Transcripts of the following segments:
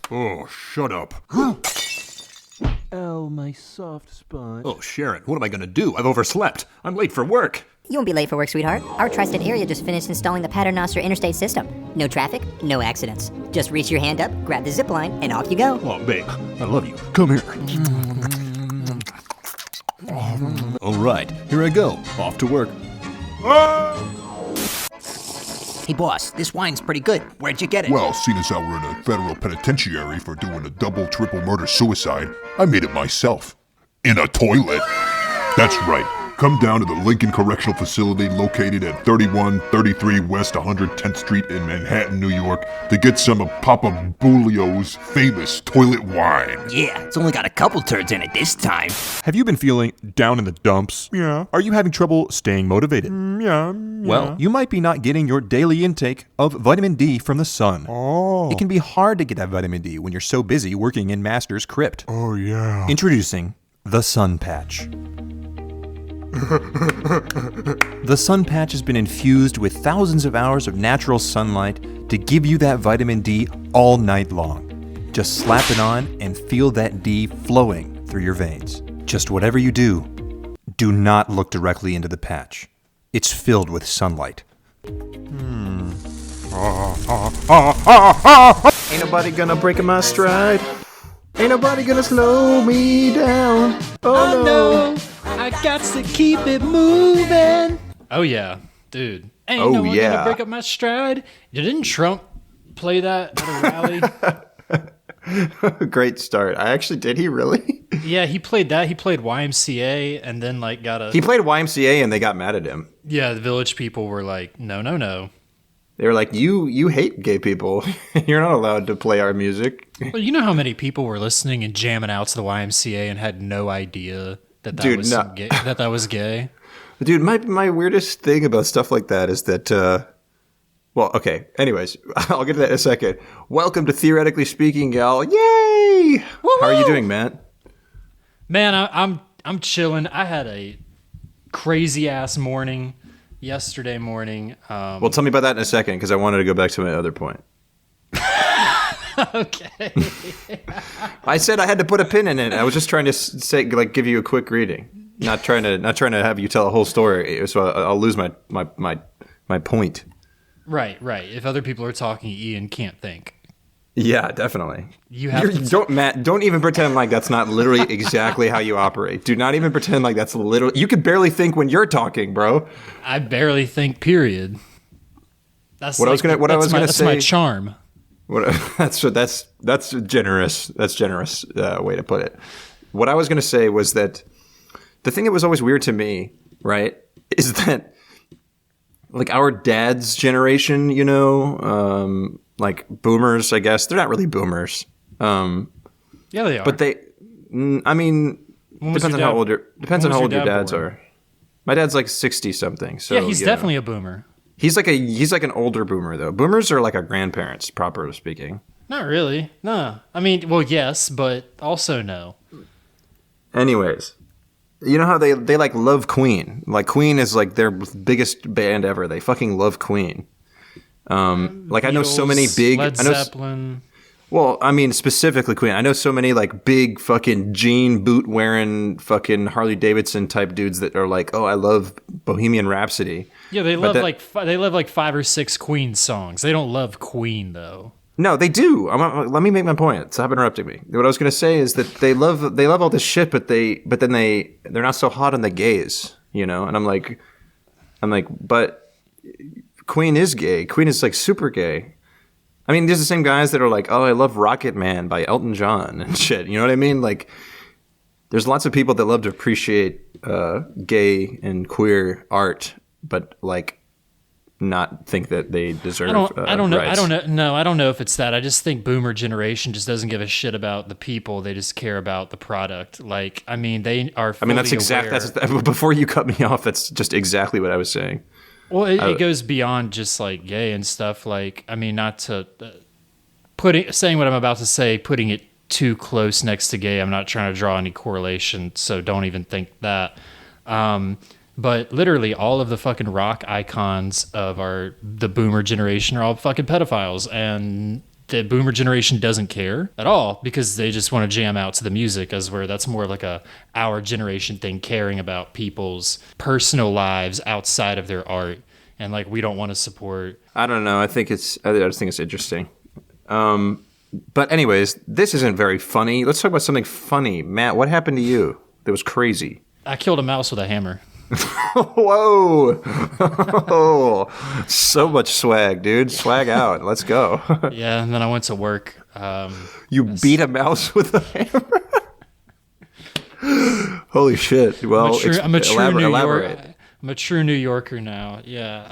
Oh, shut up. Oh, my soft spot. Oh, Sharon, what am I gonna do? I've overslept. I'm late for work. You won't be late for work, sweetheart. Our tri-state area just finished installing the Paternoster Interstate System. No traffic, no accidents. Just reach your hand up, grab the zip line, and off you go. Oh, babe, I love you. Come here. All right, here I go. Off to work. Hey boss, this wine's pretty good. Where'd you get it? Well, seeing as how we're in a federal penitentiary for doing a double, triple murder-suicide, I made it myself. In a toilet. That's right. Come down to the Lincoln Correctional Facility located at 3133 West 110th Street in Manhattan, New York to get some of Papa Bulio's famous toilet wine. Yeah, it's only got a couple turds in it this time. Have you been feeling down in the dumps? Yeah. Are you having trouble staying motivated? Yeah. Well, you might be not getting your daily intake of vitamin D from the sun. Oh. It can be hard to get that vitamin D when you're so busy working in Master's Crypt. Oh, yeah. Introducing the Sun Patch. The Sun Patch has been infused with thousands of hours of natural sunlight to give you that vitamin D all night long. Just slap it on and feel that D flowing through your veins. Just whatever you do, do not look directly into the patch. It's filled with sunlight. Ain't nobody gonna break my stride. Ain't nobody gonna slow me down. Oh no. I got to keep it moving. Oh yeah, dude. Ain't Oh, no one yeah. gonna break up my stride. Didn't Trump play that at a rally? Great start. Did he really? Yeah, he played that. He played YMCA and then like got a. He played YMCA and they got mad at him. Yeah, the village people were like, no. They were like, you hate gay people. You're not allowed to play our music. Well, you know how many people were listening and jamming out to the YMCA and had no idea that Dude, was no. gay, that was gay. Dude, my weirdest thing about stuff like that is that, well, okay. Anyways, I'll get to that in a second. Welcome to Theoretically Speaking, gal. Yay! Woo-hoo! How are you doing, Matt? Man, I'm chilling. I had a crazy ass morning yesterday morning. Well, tell me about that in a second, because I wanted to go back to my other point. Okay. I said I had to put a pin in it. I was just trying to say, like, give you a quick reading, not trying to have you tell a whole story. So I'll lose my point. Right. If other people are talking, Ian can't think. Yeah, definitely. Matt, don't even pretend like that's not literally exactly how you operate. Do not even pretend like that's literally. You can barely think when you're talking, bro. I barely think. Period. That's what I was gonna say. That's my charm. That's a generous. That's generous way to put it. What I was gonna say was that the thing that was always weird to me, right, is that like our dad's generation, you know, like boomers, I guess they're not really boomers. Yeah, they are. But I mean, depends on how old your dads are. My dad's like 60 something. So yeah, he's definitely a boomer. He's like an older boomer though. Boomers are like our grandparents, properly speaking. Not really. No. I mean, well, yes, but also no. Anyways, you know how they like love Queen. Like Queen is like their biggest band ever. They fucking love Queen. Like I know so many big Led Zeppelin. Well, I mean specifically Queen. I know so many like big fucking jean boot wearing fucking Harley Davidson type dudes that are like, "Oh, I love Bohemian Rhapsody." Yeah, they love like 5 or 6 Queen songs. They don't love Queen though. No, they do. Let me make my point. Stop interrupting me. What I was going to say is that they love all this shit, but then they're not so hot on the gays, you know. And I'm like, but Queen is gay. Queen is like super gay. I mean, there's the same guys that are like, oh, I love Rocket Man by Elton John and shit. You know what I mean? Like, there's lots of people that love to appreciate gay and queer art, but like not think that they deserve. I don't know. rights. I don't know. No, I don't know if it's that. I just think Boomer generation just doesn't give a shit about the people. They just care about the product. Like, I mean, they are. I mean, that's aware. That's before you cut me off. That's just exactly what I was saying. Well, it goes beyond just like gay and stuff. Like, I mean, not to saying what I'm about to say, putting it too close next to gay. I'm not trying to draw any correlation, so don't even think that. But literally, all of the fucking rock icons of the Boomer generation are all fucking pedophiles, and the boomer generation doesn't care at all because they just want to jam out to the music, as where that's more like our generation thing, caring about people's personal lives outside of their art. And like, we don't want to support. I don't know. I just think it's interesting. But anyways, this isn't very funny. Let's talk about something funny. Matt, what happened to you that was crazy? I killed a mouse with a hammer. Whoa. Oh, so much swag, dude. Swag out. Let's go. Yeah, and then I went to work. You beat a mouse with a hammer? Holy shit. Well, I'm a true New elaborate. Yorker. I'm a true New Yorker now. Yeah.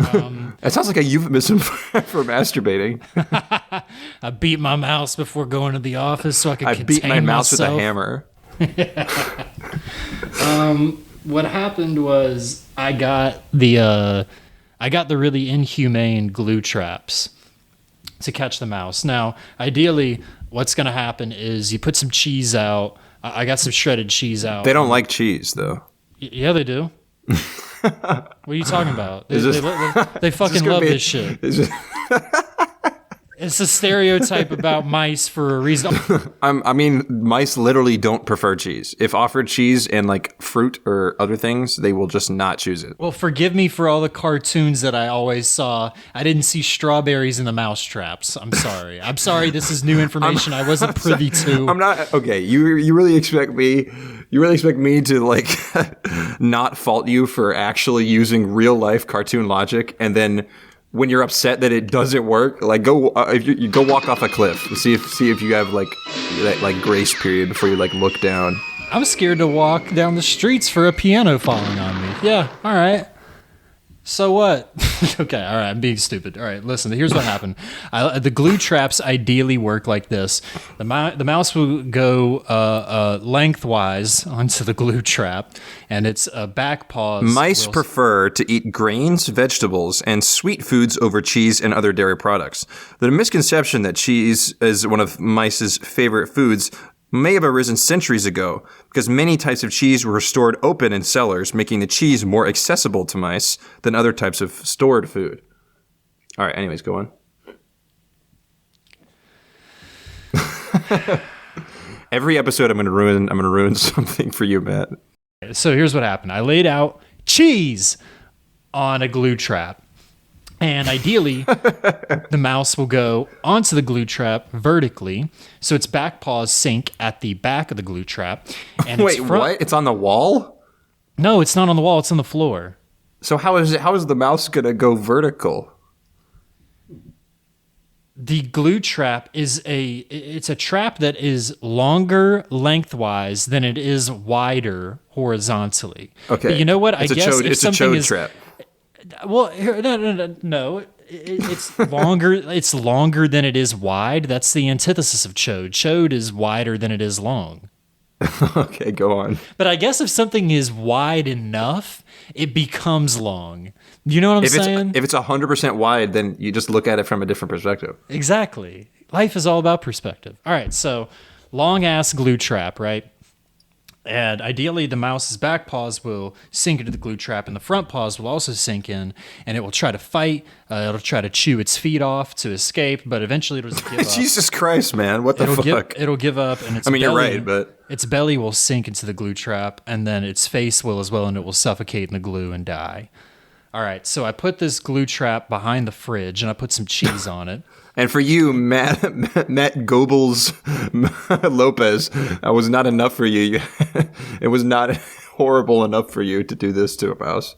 That sounds like a euphemism for masturbating. I beat my mouse before going to the office so I could contain beat my mouse myself. with a hammer. What happened was I got the really inhumane glue traps to catch the mouse. Now, ideally, what's going to happen is you put some cheese out. I got some shredded cheese out. They don't like cheese, though. Yeah, they do. What are you talking about? They fucking love this shit. It's a stereotype about mice for a reason. I mean, mice literally don't prefer cheese. If offered cheese and like fruit or other things, they will just not choose it. Well, forgive me for all the cartoons that I always saw. I didn't see strawberries in the mouse traps. I'm sorry. I'm sorry. This is new information I wasn't privy to. I'm not okay. You really expect me? You really expect me to like not fault you for actually using real life cartoon logic, and then when you're upset that it doesn't work, like go if you go walk off a cliff and see if you have like that like grace period before you like look down. I'm scared to walk down the streets for a piano falling on me. Yeah, all right. So what? Okay, all right, I'm being stupid. All right, listen, here's what happened. The glue traps ideally work like this. The mouse will go lengthwise onto the glue trap, and its back paws... Mice prefer to eat grains, vegetables, and sweet foods over cheese and other dairy products. The misconception that cheese is one of mice's favorite foods may have arisen centuries ago, because many types of cheese were stored open in cellars, making the cheese more accessible to mice than other types of stored food. All right, anyways, go on. Every episode I'm going to ruin something for you, Matt. So here's what happened. I laid out cheese on a glue trap. And ideally, the mouse will go onto the glue trap vertically, so its back paws sink at the back of the glue trap. And Wait, what? It's on the wall? No, it's not on the wall. It's on the floor. So how is the mouse gonna go vertical? The glue trap it's a trap that is longer lengthwise than it is wider horizontally. Okay, but you know what? It's a chode trap. Well, no. It's longer. It's longer than it is wide. That's the antithesis of chode. Chode is wider than it is long. Okay, go on. But I guess if something is wide enough, it becomes long. You know what I'm saying? If it's 100% wide, then you just look at it from a different perspective. Exactly. Life is all about perspective. All right, so long ass glue trap, right? And ideally, the mouse's back paws will sink into the glue trap, and the front paws will also sink in, and it will try to fight. It'll try to chew its feet off to escape, but eventually it'll just give up. Jesus Christ, man. What the fuck? It'll give up, and its you're right, but... Its belly will sink into the glue trap, and then its face will as well, and it will suffocate in the glue and die. All right, so I put this glue trap behind the fridge, and I put some cheese on it. And for you, Matt Goebbels Lopez, that was not enough for you. It was not horrible enough for you to do this to a mouse.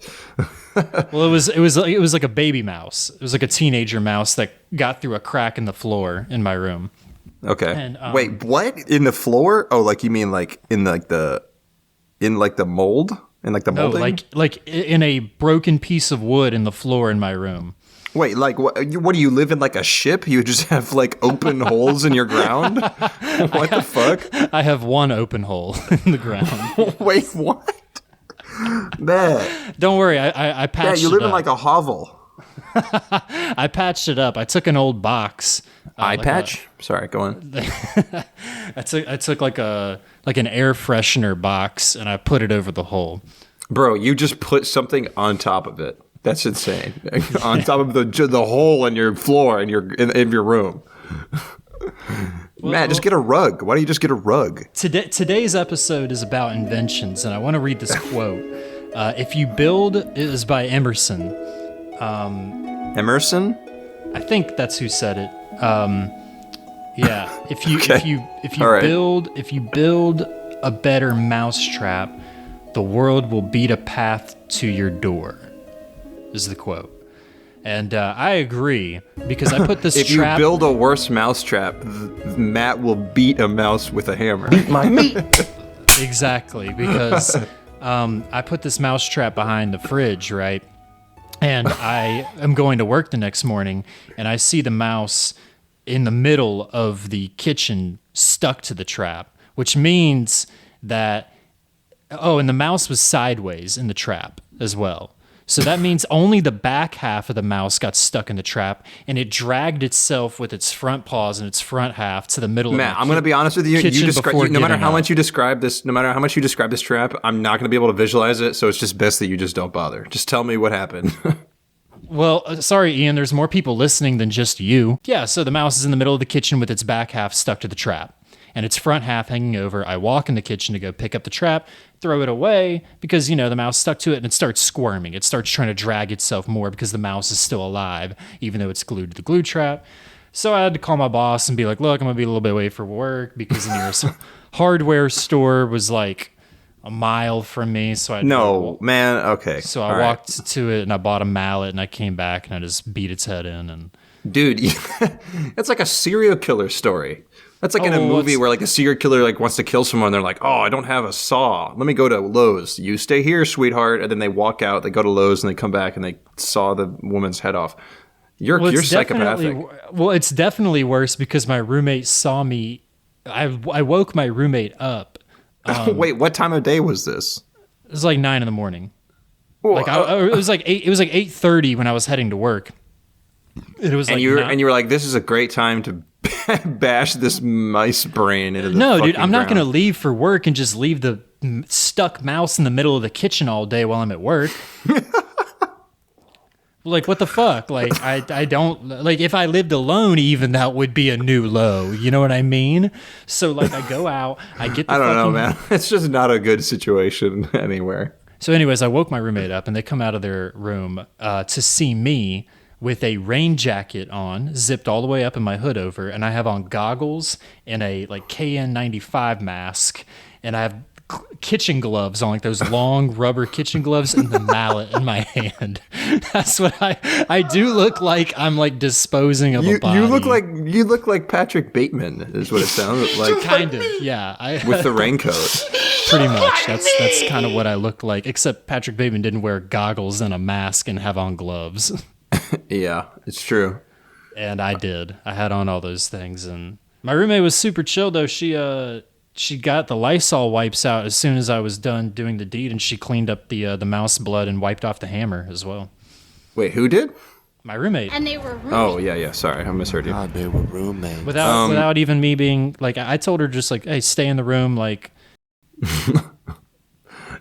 Well, it was like a baby mouse. It was like a teenager mouse that got through a crack in the floor in my room. Okay. And, wait, what? In the floor? Oh, like you mean like in the mold? In like the molding? No, like in a broken piece of wood in the floor in my room. Wait, like what do you live in like a ship? You just have like open holes in your ground? What the fuck? I have one open hole in the ground. Wait, what? Man. Don't worry, I patched it up. Yeah, you live in like a hovel. I patched it up. I took an old box. Sorry, go on. I took like an air freshener box and I put it over the hole. Bro, you just put something on top of it. That's insane. On top of the hole in your floor in your room. Matt, just get a rug. Why don't you just get a rug? Today's episode is about inventions, and I want to read this quote. If you build, it is by Emerson. Emerson? I think that's who said it. Yeah. If you All right. build a better mousetrap, the world will beat a path to your door. Is the quote. And I agree, because I put this If trap... you build a worse mousetrap, Matt will beat a mouse with a hammer. My meat. Exactly, because I put this mousetrap behind the fridge, right? And I am going to work the next morning, and I see the mouse in the middle of the kitchen stuck to the trap, which means that... Oh, and the mouse was sideways in the trap as well. So that means only the back half of the mouse got stuck in the trap, and it dragged itself with its front paws and its front half to the middle Matt, of the I'm going to be honest with you. No matter how much you describe this trap, I'm not going to be able to visualize it. So it's just best that you just don't bother. Just tell me what happened. Well, sorry, Ian, there's more people listening than just you. Yeah, so the mouse is in the middle of the kitchen with its back half stuck to the trap and its front half hanging over. I walk in the kitchen to go pick up the trap, throw it away because, the mouse stuck to it, and it starts squirming. It starts trying to drag itself more because the mouse is still alive, even though it's glued to the glue trap. So I had to call my boss and be like, look, I'm going to be a little bit late for work because the nearest hardware store was like a mile from me. So I okay. So I walked to it and I bought a mallet and I came back and I just beat its head in. And dude, that's like a serial killer story. That's like in a movie where like a serial killer like wants to kill someone. They're like, oh, I don't have a saw. Let me go to Lowe's. You stay here, sweetheart. And then they walk out. They go to Lowe's and they come back and they saw the woman's head off. You're psychopathic. Well, it's definitely worse because my roommate saw me. I woke my roommate up. Wait, what time of day was this? It was like 9 a.m. It was like 8. It was like 8:30 when I was heading to work. It was and you were like, this is a great time to bash this mice brain into the No, dude, I'm not ground. going to leave for work and just leave the stuck mouse in the middle of the kitchen all day while I'm at work. Like, what the fuck? Like, I don't... Like, if I lived alone, even, that would be a new low. You know what I mean? So, like, I go out, I get the I don't know, man. It's just not a good situation anywhere. So anyways, I woke my roommate up, and they come out of their room to see me with a rain jacket on, zipped all the way up and my hood over, and I have on goggles and a like KN95 mask, and I have kitchen gloves on, like those long rubber kitchen gloves, and the mallet in my hand. That's what I do look like. I'm like disposing of a body. You look like Patrick Bateman is what it sounds like. Kind of, yeah. With the raincoat. Pretty much. That's kind of what I look like, except Patrick Bateman didn't wear goggles and a mask and have on gloves. Yeah, it's true. And I did. I had on all those things, and my roommate was super chill though. She got the Lysol wipes out as soon as I was done doing the deed, and she cleaned up the mouse blood and wiped off the hammer as well. Wait, who did? My roommate. And they were roommates. Oh yeah. Sorry, I misheard you. God, they were roommates. Without even me being like, I told her just like, hey, stay in the room. Like,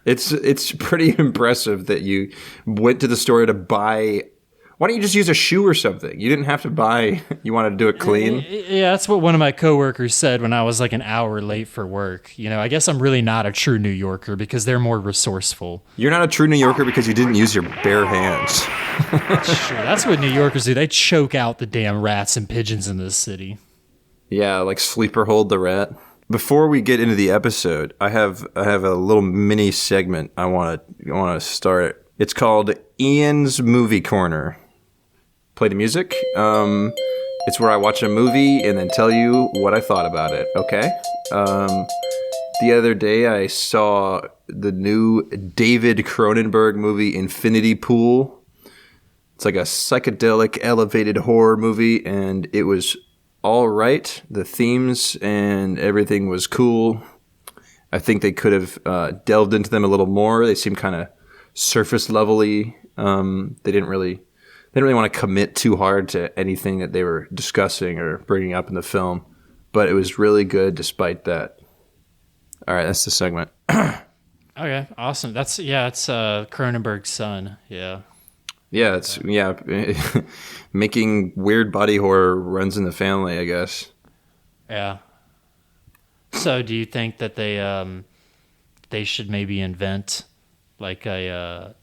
it's pretty impressive that you went to the store to buy. Why don't you just use a shoe or something? You didn't have to buy. You wanted to do it clean. Yeah, that's what one of my coworkers said when I was like an hour late for work. You know, I guess I'm really not a true New Yorker because they're more resourceful. You're not a true New Yorker because you didn't use your bare hands. Sure, that's what New Yorkers do. They choke out the damn rats and pigeons in this city. Yeah, like Sleeper Hold the Rat. Before we get into the episode, I have a little mini segment I want to start. It's called Ian's Movie Corner. Play the music. It's where I watch a movie and then tell you what I thought about it. Okay. The other day I saw the new David Cronenberg movie Infinity Pool. It's like a psychedelic elevated horror movie, and it was all right. The themes and everything was cool. I think they could have delved into them a little more. They seemed kind of surface level-y. They didn't really want to commit too hard to anything that they were discussing or bringing up in the film, but it was really good despite that. All right, that's the segment. Okay, awesome. It's Cronenberg's son. Yeah. Yeah, making weird body horror runs in the family, I guess. Yeah. So, do you think that they should maybe invent like a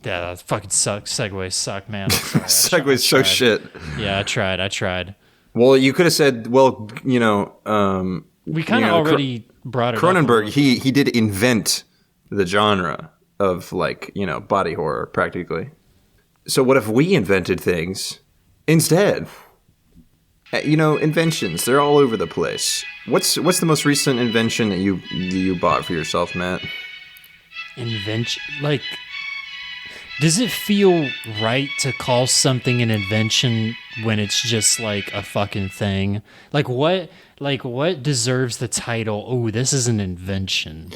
yeah, that fucking sucks. Segways suck, man. I'm sorry. Segway's so shit. Yeah, I tried. Well, you could have said, well, We kind of already brought it Cronenberg, up. he did invent the genre of body horror practically. So what if we invented things instead? Inventions, they're all over the place. What's the most recent invention that you bought for yourself, Matt? Invention, like, does it feel right to call something an invention when it's just like a fucking thing? Like what deserves the title? Oh, this is an invention.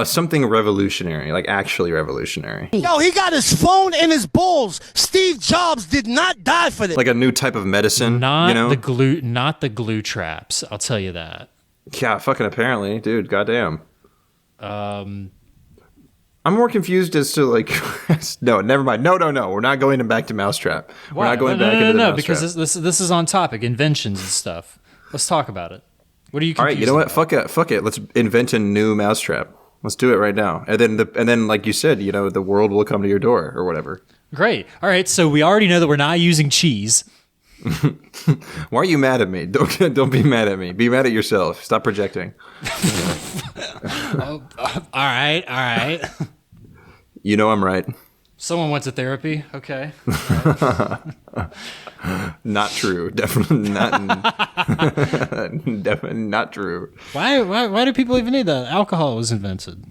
Something revolutionary, like actually revolutionary. Yo, he got his phone in his balls. Steve Jobs did not die for this. Like a new type of medicine, Not the glue traps. I'll tell you that. Yeah, fucking apparently, dude. Goddamn. I'm more confused as to like. No, never mind. No. We're not going back to Mousetrap. We're not going back into the Mousetrap. Because this is on topic. Inventions and stuff. Let's talk about it. What are you? All right, you know what? About? Fuck it. Let's invent a new Mousetrap. Let's do it right now. And then, like you said, the world will come to your door or whatever. Great. All right. So we already know that we're not using cheese. Why are you mad at me? Don't be mad at me. Be mad at yourself. Stop projecting. All right. You know I'm right. Someone went to therapy. Okay. Not true. Definitely not. Definitely not true. Why do people even need that? Alcohol was invented.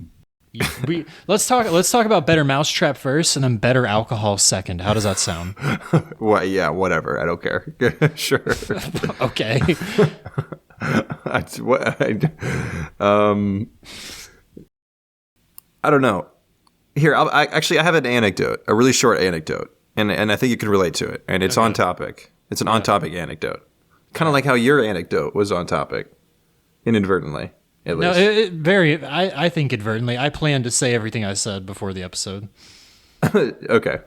Let's talk about better Mousetrap first, and then better alcohol second. How does that sound? Well, yeah, whatever. I don't care. Sure. Okay. I don't know. Here, I have an anecdote, a really short anecdote, and I think you can relate to it. And it's on topic. It's an on-topic anecdote, kind of like how your anecdote was on topic, inadvertently, at least. No, I think inadvertently. I planned to say everything I said before the episode. Okay.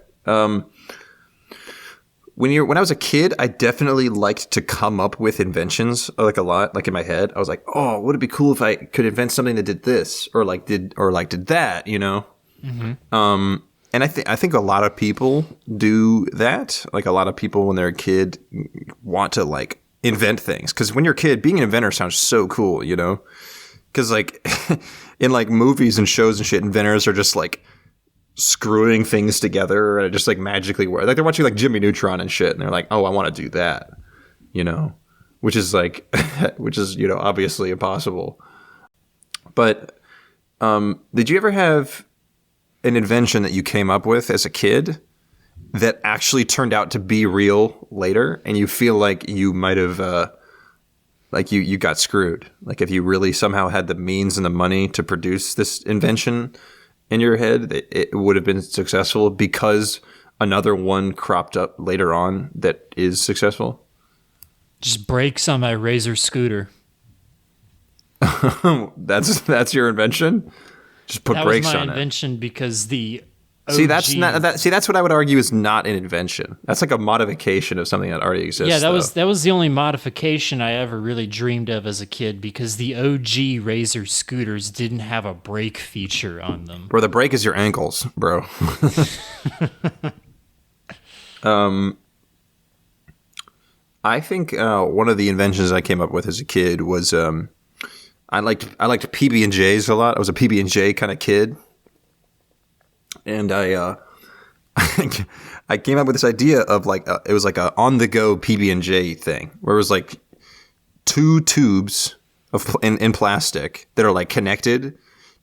When I was a kid, I definitely liked to come up with inventions, like a lot, like in my head. I was like, oh, would it be cool if I could invent something that did this or did that, Mm-hmm. And I think a lot of people do that. Like a lot of people when they're a kid want to like invent things. Because when you're a kid, being an inventor sounds so cool, Because like in like movies and shows and shit, inventors are just like screwing things together and it just like magically works. Like they're watching like Jimmy Neutron and shit, and they're like, oh, I want to do that, which is like, obviously impossible. But did you ever have an invention that you came up with as a kid that actually turned out to be real later, and you feel like you might have, like you got screwed? Like if you really somehow had the means and the money to produce this invention in your head, it would have been successful because another one cropped up later on that is successful? Just brakes on my Razor scooter. That's your invention? Just put brakes on it. That was my invention because the OG... See, that's what I would argue is not an invention. That's like a modification of something that already exists. Yeah, that was the only modification I ever really dreamed of as a kid, because the OG Razor scooters didn't have a brake feature on them. Bro, the brake is your ankles, bro. I think one of the inventions I came up with as a kid was I liked PB&Js a lot. I was a PB&J kind of kid. And I came up with this idea of like it was like a on-the-go PB&J thing, where it was like two tubes in plastic that are like connected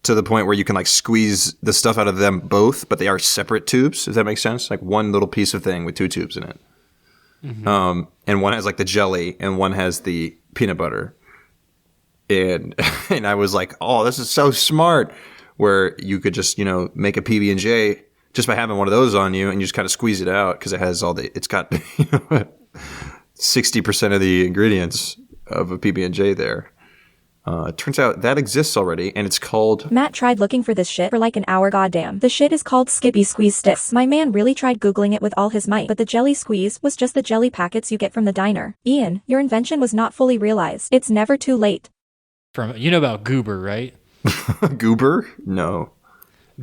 to the point where you can like squeeze the stuff out of them both, but they are separate tubes. If that makes sense, like one little piece of thing with two tubes in it. Mm-hmm. And one has like the jelly, and one has the peanut butter. And I was like, oh, this is so smart. Where you could just, make a PB&J just by having one of those on you, and you just kind of squeeze it out because it has it's got 60% of the ingredients of a PB&J there. It turns out that exists already, and it's called... Matt tried looking for this shit for like an hour. Goddamn. The shit is called Skippy Squeeze Sticks. My man really tried Googling it with all his might, but the jelly squeeze was just the jelly packets you get from the diner. Ian, your invention was not fully realized. It's never too late. From you know about Goober, right? Goober? No.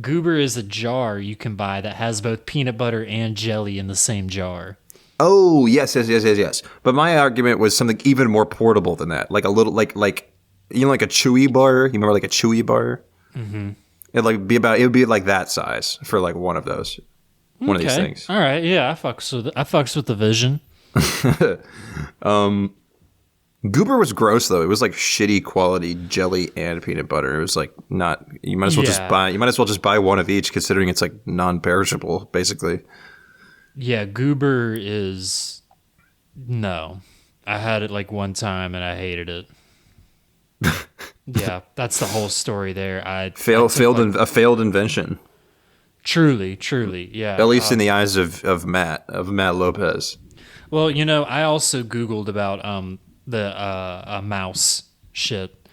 Goober is a jar you can buy that has both peanut butter and jelly in the same jar. Oh, yes. But my argument was something even more portable than that. Like a little, like you know, like a Chewy bar. You remember like a Chewy bar? Mm-hmm. It would be like that size for like one of those, one of these things. All right, yeah, I fucks with the vision. Goober was gross though. It was like shitty quality jelly and peanut butter. It was like not. You might as well just buy one of each, considering it's like non-perishable, basically. Yeah, Goober is no. I had it like one time and I hated it. Yeah, that's the whole story there. A failed invention. Truly, yeah. At least in the eyes of Matt Lopez. Well, you know, I also Googled about the mouse shit,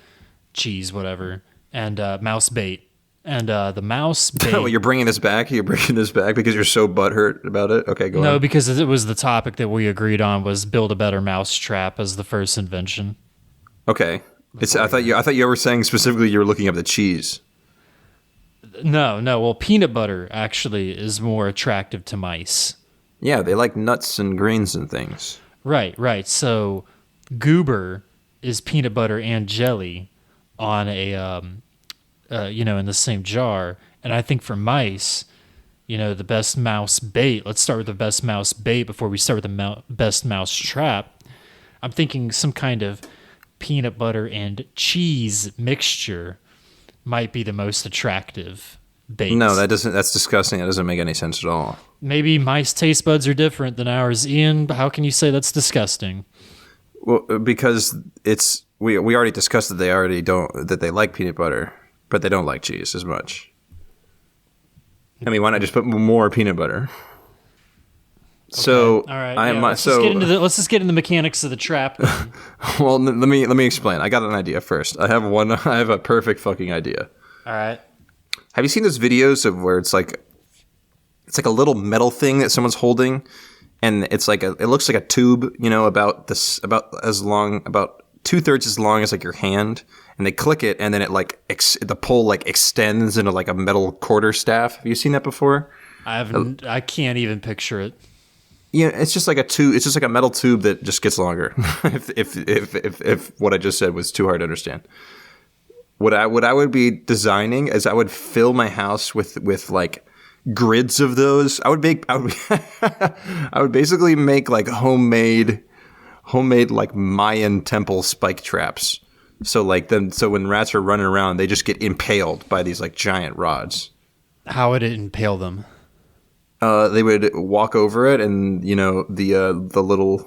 cheese, whatever, and mouse bait. And the mouse bait... Oh, you're bringing this back? You're bringing this back because you're so butthurt about it? Okay, go on. No, because it was the topic that we agreed on was build a better mouse trap as the first invention. Okay. I thought you were saying specifically you were looking up the cheese. No. Well, peanut butter actually is more attractive to mice. Yeah, they like nuts and grains and things. Right. So, Goober is peanut butter and jelly on a, in the same jar. And I think for mice, the best mouse bait. Let's start with the best mouse bait before we start with the best mouse trap. I'm thinking some kind of peanut butter and cheese mixture might be the most attractive bait. No, that's disgusting. That doesn't make any sense at all. Maybe mice taste buds are different than ours. Ian, how can you say that's disgusting? Well, because we already discussed that they like peanut butter, but they don't like cheese as much. I mean, why not just put more peanut butter? Okay. So, all right, let's just get into the mechanics of the trap. Well, let me explain. I got an idea first. I have a perfect fucking idea. All right. Have you seen those videos of where it's like a little metal thing that someone's holding, and it looks like a tube, about 2/3 as long as like your hand, and they click it, and then it the pole extends into like a metal quarterstaff. Have you seen that before? I can't even picture it. Yeah, it's just like a tube. It's just like a metal tube that just gets longer. if what I just said was too hard to understand, what I would be designing is I would fill my house with like grids of those. I would basically make like homemade like Mayan temple spike traps. So when rats are running around, they just get impaled by these like giant rods. How would it impale them? They would walk over it, and the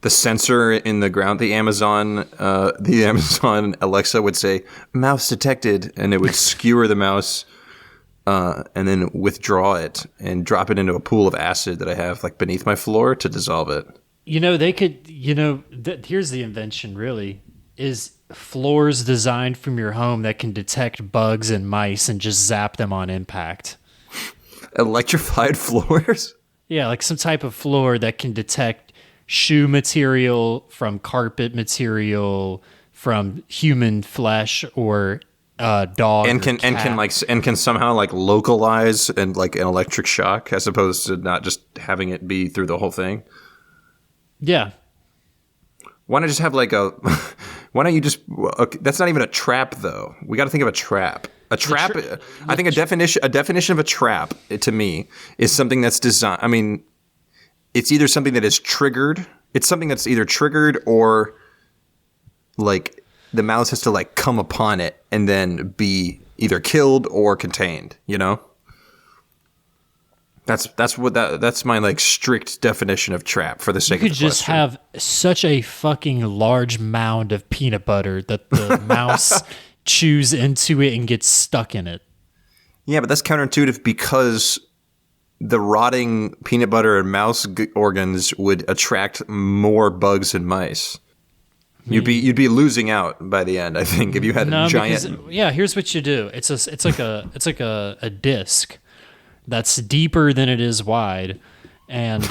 sensor in the ground, the Amazon Alexa would say "mouse detected," and it would skewer the mouse, and then withdraw it and drop it into a pool of acid that I have like beneath my floor to dissolve it. They could. Here's the invention. Really, is floors designed from your home that can detect bugs and mice and just zap them on impact. Electrified floors? Yeah, like some type of floor that can detect shoe material from carpet material, from human flesh or dog, and can somehow like localize and like an electric shock as opposed to not just having it be through the whole thing. Yeah. Why not just have like a? Why don't you just? That's not even a trap though. We got to think of a trap. A trap, I think a definition of a trap, to me, is something that's designed. I mean, it's either something that is triggered. It's something that's either triggered or like the mouse has to like come upon it and then be either killed or contained. That's my like strict definition of trap for the sake of the question. You could just have such a fucking large mound of peanut butter that the mouse chews into it and gets stuck in it. Yeah, but that's counterintuitive because the rotting peanut butter and mouse organs would attract more bugs and mice. You'd be losing out by the end, I think, if you had a giant. Because, here's what you do. It's like a disc that's deeper than it is wide, and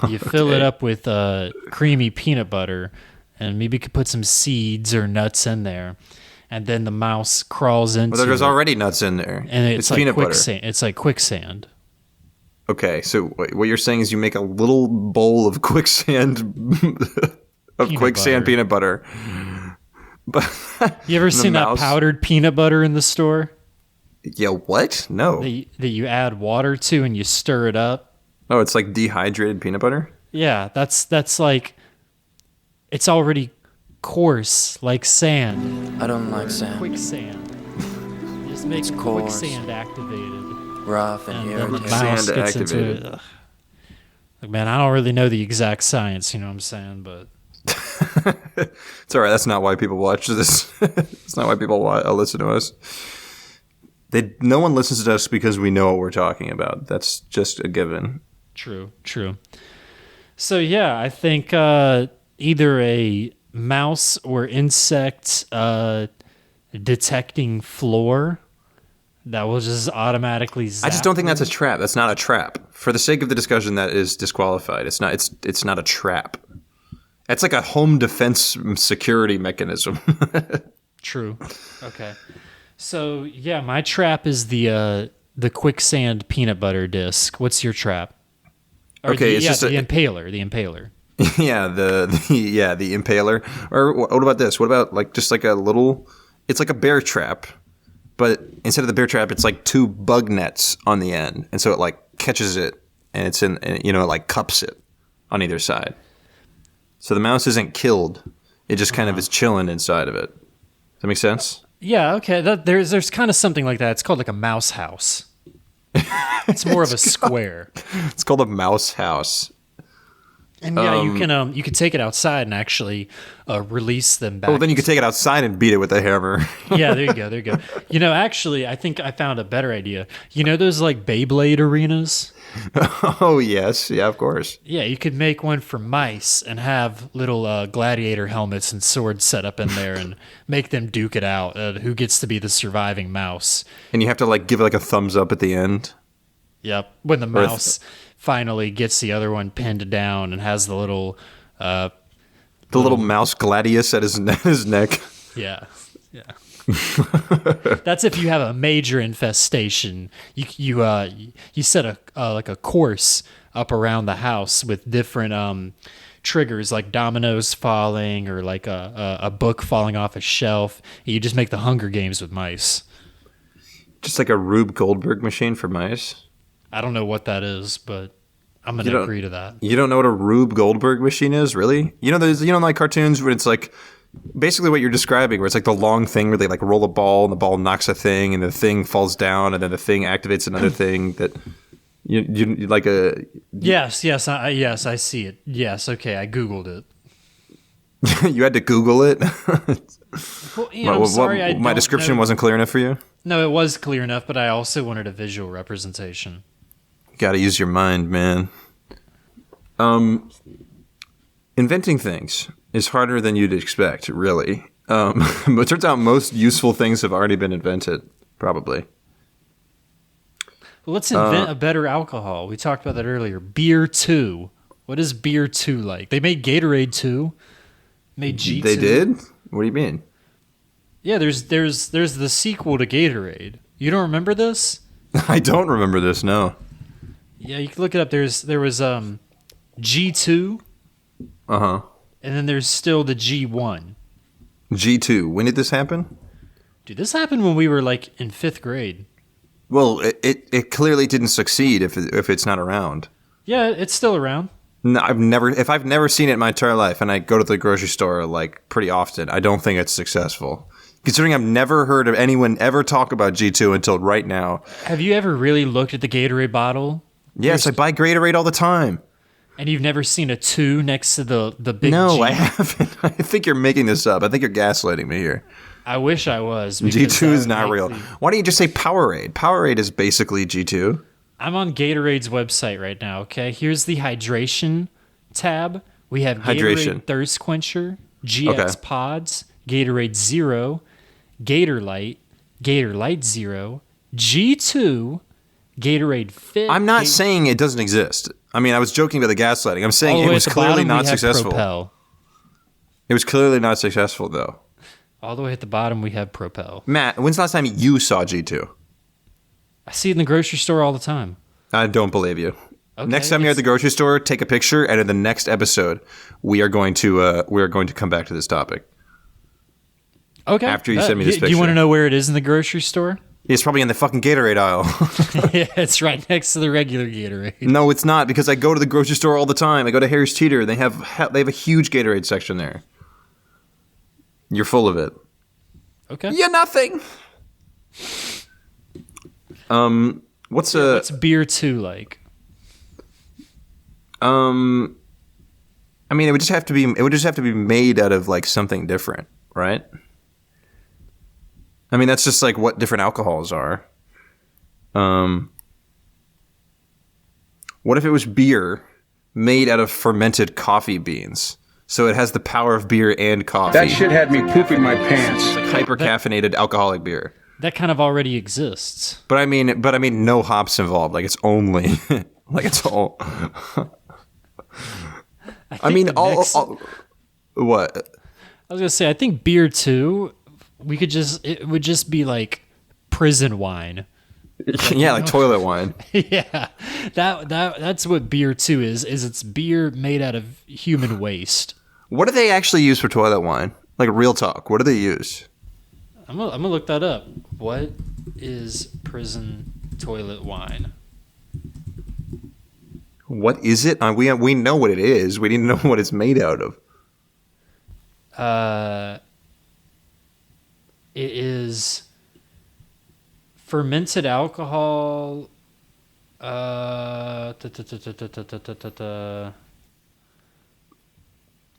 you fill it up with creamy peanut butter, and maybe you could put some seeds or nuts in there. and then the mouse crawls into Well, there's it, already nuts in there. and it's like peanut butter. quicksand. It's like quicksand. Okay, so what you're saying is you make a little bowl of quicksand peanut butter. But You ever seen that powdered peanut butter in the store Yeah, what? No. that you add water to and you stir it up? Oh, it's like dehydrated peanut butter? Yeah, that's like it's already coarse like sand. I don't like sand. Quicksand. You just make it coarse. quicksand activated. Rough and And then the irritating. mouse Sand gets into activated. it. Ugh. Like, man, I don't really know the exact science, you know what I'm saying? But It's all right. That's not why people watch this. It's not why people listen to us. No one listens to us because we know what we're talking about. That's just a given. true. So yeah, I think either a mouse or insect detecting floor that will just automatically zap I just don't think that's a them. trap. That's not a trap. For the sake of the discussion, that is disqualified. It's not. It's not a trap. It's like a home defense security mechanism. True. Okay. So yeah, my trap is the quicksand peanut butter disc. What's your trap? Or Okay, the, it's yeah, just the impaler. The impaler. Yeah, the impaler. Or what about this? What about like just like a little? It's like a bear trap, but instead of the bear trap, it's like two bug nets on the end, and so it like catches it, and it's in, and, it like cups it on either side. So the mouse isn't killed; it just kind of is chilling inside of it. Does that make sense? Yeah. Okay. There's kind of something like that. It's called like a mouse house. It's more of a square. It's called a mouse house. And yeah, you can take it outside and actually release them back. Well, then you could take it outside and beat it with a hammer. Yeah, there you go. Actually, I think I found a better idea. You know those like Beyblade arenas? Oh yes, yeah, of course. Yeah, you could make one for mice and have little gladiator helmets and swords set up in there and make them duke it out. Who gets to be the surviving mouse? And you have to like give it like a thumbs up at the end. Yep. When the mouse finally gets the other one pinned down and has the little The little mouse gladius at his neck. yeah. That's if you have a major infestation. You set a course up around the house with different triggers like dominoes falling or like a book falling off a shelf. You just make the Hunger Games with mice. Just like a Rube Goldberg machine for mice. I don't know what that is, but I'm gonna agree to that. You don't know what a Rube Goldberg machine is, really? There's like cartoons where it's like basically what you're describing, where it's like the long thing where they like roll a ball and the ball knocks a thing and the thing falls down and then the thing activates another thing that you like a. Yes, I see it. Yes, okay, I googled it. You had to Google it. Well, I'm sorry, my description wasn't clear enough for you. No, it was clear enough, but I also wanted a visual representation. Got to use your mind, man. Inventing things is harder than you'd expect, really. But it turns out most useful things have already been invented, probably. Well, let's invent a better alcohol. We talked about that earlier. Beer 2. What is Beer 2 like? They made Gatorade 2. Made G2. They did? What do you mean? Yeah, there's the sequel to Gatorade. You don't remember this? I don't remember this, no. Yeah, you can look it up. There was G2. Uh-huh. And then there's still the G1. G2. When did this happen? Dude, this happened when we were like in 5th grade. Well, it clearly didn't succeed if it's not around. Yeah, it's still around. No, I've never seen it in my entire life, and I go to the grocery store like pretty often, I don't think it's successful. Considering I've never heard of anyone ever talk about G2 until right now. Have you ever really looked at the Gatorade bottle? Yes, I buy Gatorade all the time. And you've never seen a 2 next to the big No, G? I haven't. I think you're making this up. I think you're gaslighting me here. I wish I was. G2 is not real. Why don't you just say Powerade? Powerade is basically G2. I'm on Gatorade's website right now, okay? Here's the hydration tab. We have Hydration. Gatorade Thirst Quencher, GX Pods, Gatorade Zero, Gator Light Zero, G2, Gatorade Fit. I'm not saying it doesn't exist. I mean, I was joking about the gaslighting. I'm saying All the it way was at the clearly bottom, not we have successful. Propel. It was clearly not successful, though. All the way at the bottom, we have Propel. Matt, when's the last time you saw G2? I see it in the grocery store all the time. I don't believe you. Okay, Next time you're at the grocery store, take a picture, and in the next episode, we are going to come back to this topic. Okay. After you send me this picture. Do you want to know where it is in the grocery store? It's probably in the fucking Gatorade aisle. Yeah, it's right next to the regular Gatorade. No, it's not, because I go to the grocery store all the time. I go to Harris Teeter. They have a huge Gatorade section there. You're full of it. Okay. You're nothing. What's beer 2 like? I mean, it would just have to be made out of like something different, right? I mean, that's just like what different alcohols are. What if it was beer made out of fermented coffee beans? So it has the power of beer and coffee. That shit had me pooping my pants. It's like hyper-caffeinated alcoholic beer. That kind of already exists. But I mean, no hops involved. Like it's only, like it's all. I mean, all. What? I was gonna say, I think beer 2, it would just be like prison wine. Yeah, like toilet wine. Yeah, that's what beer 2 is. It's beer made out of human waste. What do they actually use for toilet wine? Like real talk. What do they use? I'm gonna look that up. What is prison toilet wine? What is it? We know what it is. We need to know what it's made out of. It is fermented alcohol.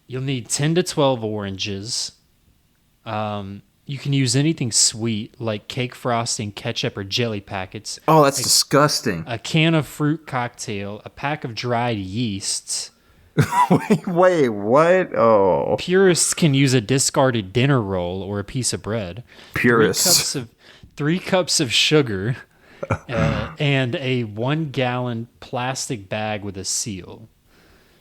You'll need 10 to 12 oranges. You can use anything sweet like cake frosting, ketchup, or jelly packets. Oh, that's disgusting. A can of fruit cocktail, a pack of dried yeasts. Wait, what? Oh. Purists can use a discarded dinner roll or a piece of bread. Purists. 3 cups of sugar and a 1-gallon plastic bag with a seal.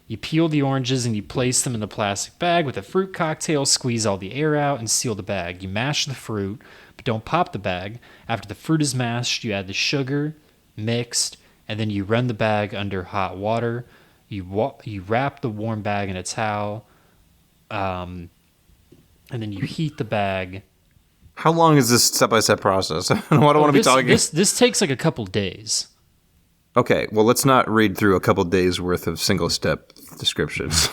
You peel the oranges and you place them in the plastic bag with a fruit cocktail, squeeze all the air out, and seal the bag. You mash the fruit, but don't pop the bag. After the fruit is mashed, you add the sugar, mixed, and then you run the bag under hot water. You wrap the warm bag in a towel, and then you heat the bag. How long is this step-by-step process? I don't want to be talking. This takes like a couple days. Okay, well, let's not read through a couple days worth of single-step descriptions.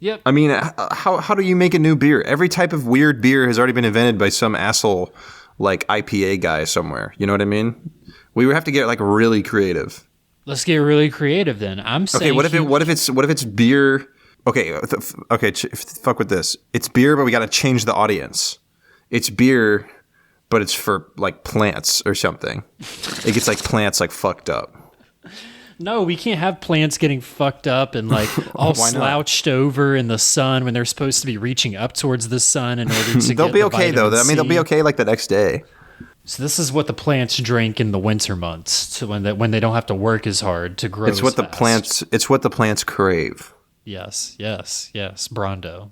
Yep. I mean, how do you make a new beer? Every type of weird beer has already been invented by some asshole like IPA guy somewhere. You know what I mean? We would have to get like really creative. Let's get really creative then. I'm saying. Okay, what if it's beer? Okay, fuck with this. It's beer, but we got to change the audience. It's beer, but it's for like plants or something. It gets like plants like fucked up. No, we can't have plants getting fucked up and like all slouched over in the sun when they're supposed to be reaching up towards the sun in order to They'll get be the okay though. vitamin I mean, they'll be C. okay like the next day. So this is what the plants drink in the winter months, to when they don't have to work as hard to grow. It's what as fast. It's what the plants crave. Yes, Brondo.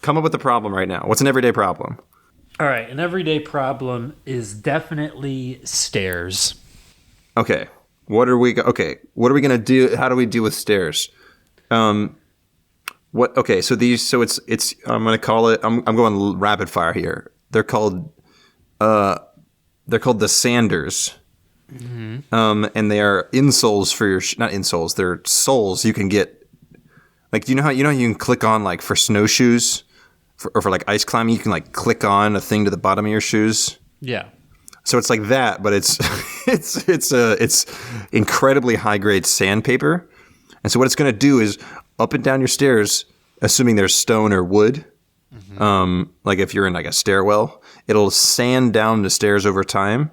Come up with a problem right now. What's an everyday problem? All right, an everyday problem is definitely stairs. Okay. What are we gonna do? How do we deal with stairs? Okay, so it's I'm gonna call it. I'm going rapid fire here. They're called the Sanders. Mm-hmm. And they are insoles for your not insoles. They're soles you can get. Like, do you know how you can click on like for snowshoes, or for like ice climbing, you can like click on a thing to the bottom of your shoes. Yeah. So it's like that, but it's it's incredibly high grade sandpaper. And so what it's going to do is up and down your stairs, assuming there's stone or wood. Mm-hmm. Like if you're in like a stairwell, it'll sand down the stairs over time.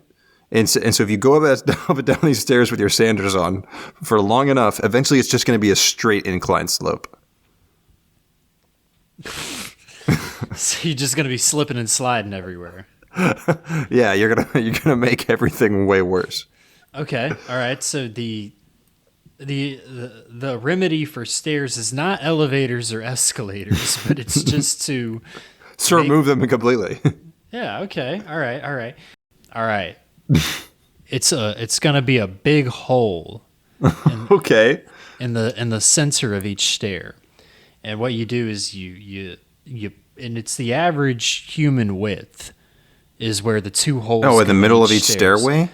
And so if you go up and down these stairs with your sanders on for long enough, eventually it's just going to be a straight incline slope. So you're just going to be slipping and sliding everywhere. Yeah, you're gonna make everything way worse. Okay, all right. So the remedy for stairs is not elevators or escalators, but it's just to remove them completely. Yeah. Okay. All right. It's gonna be a big hole. Okay. In the center of each stair, and what you do is you and it's the average human width is where the two holes. Oh, in the middle of each stairs. stairway?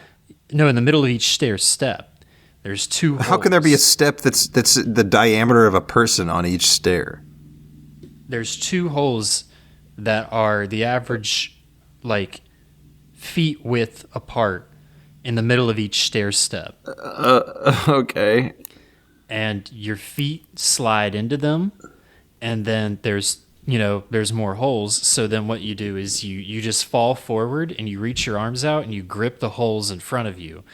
No, in the middle of each stair step. There's two holes. How can there be a step that's the diameter of a person on each stair? There's two holes that are the average, like, feet width apart in the middle of each stair step. Okay. And your feet slide into them, and then there's more holes. So then what you do is you just fall forward and you reach your arms out and you grip the holes in front of you,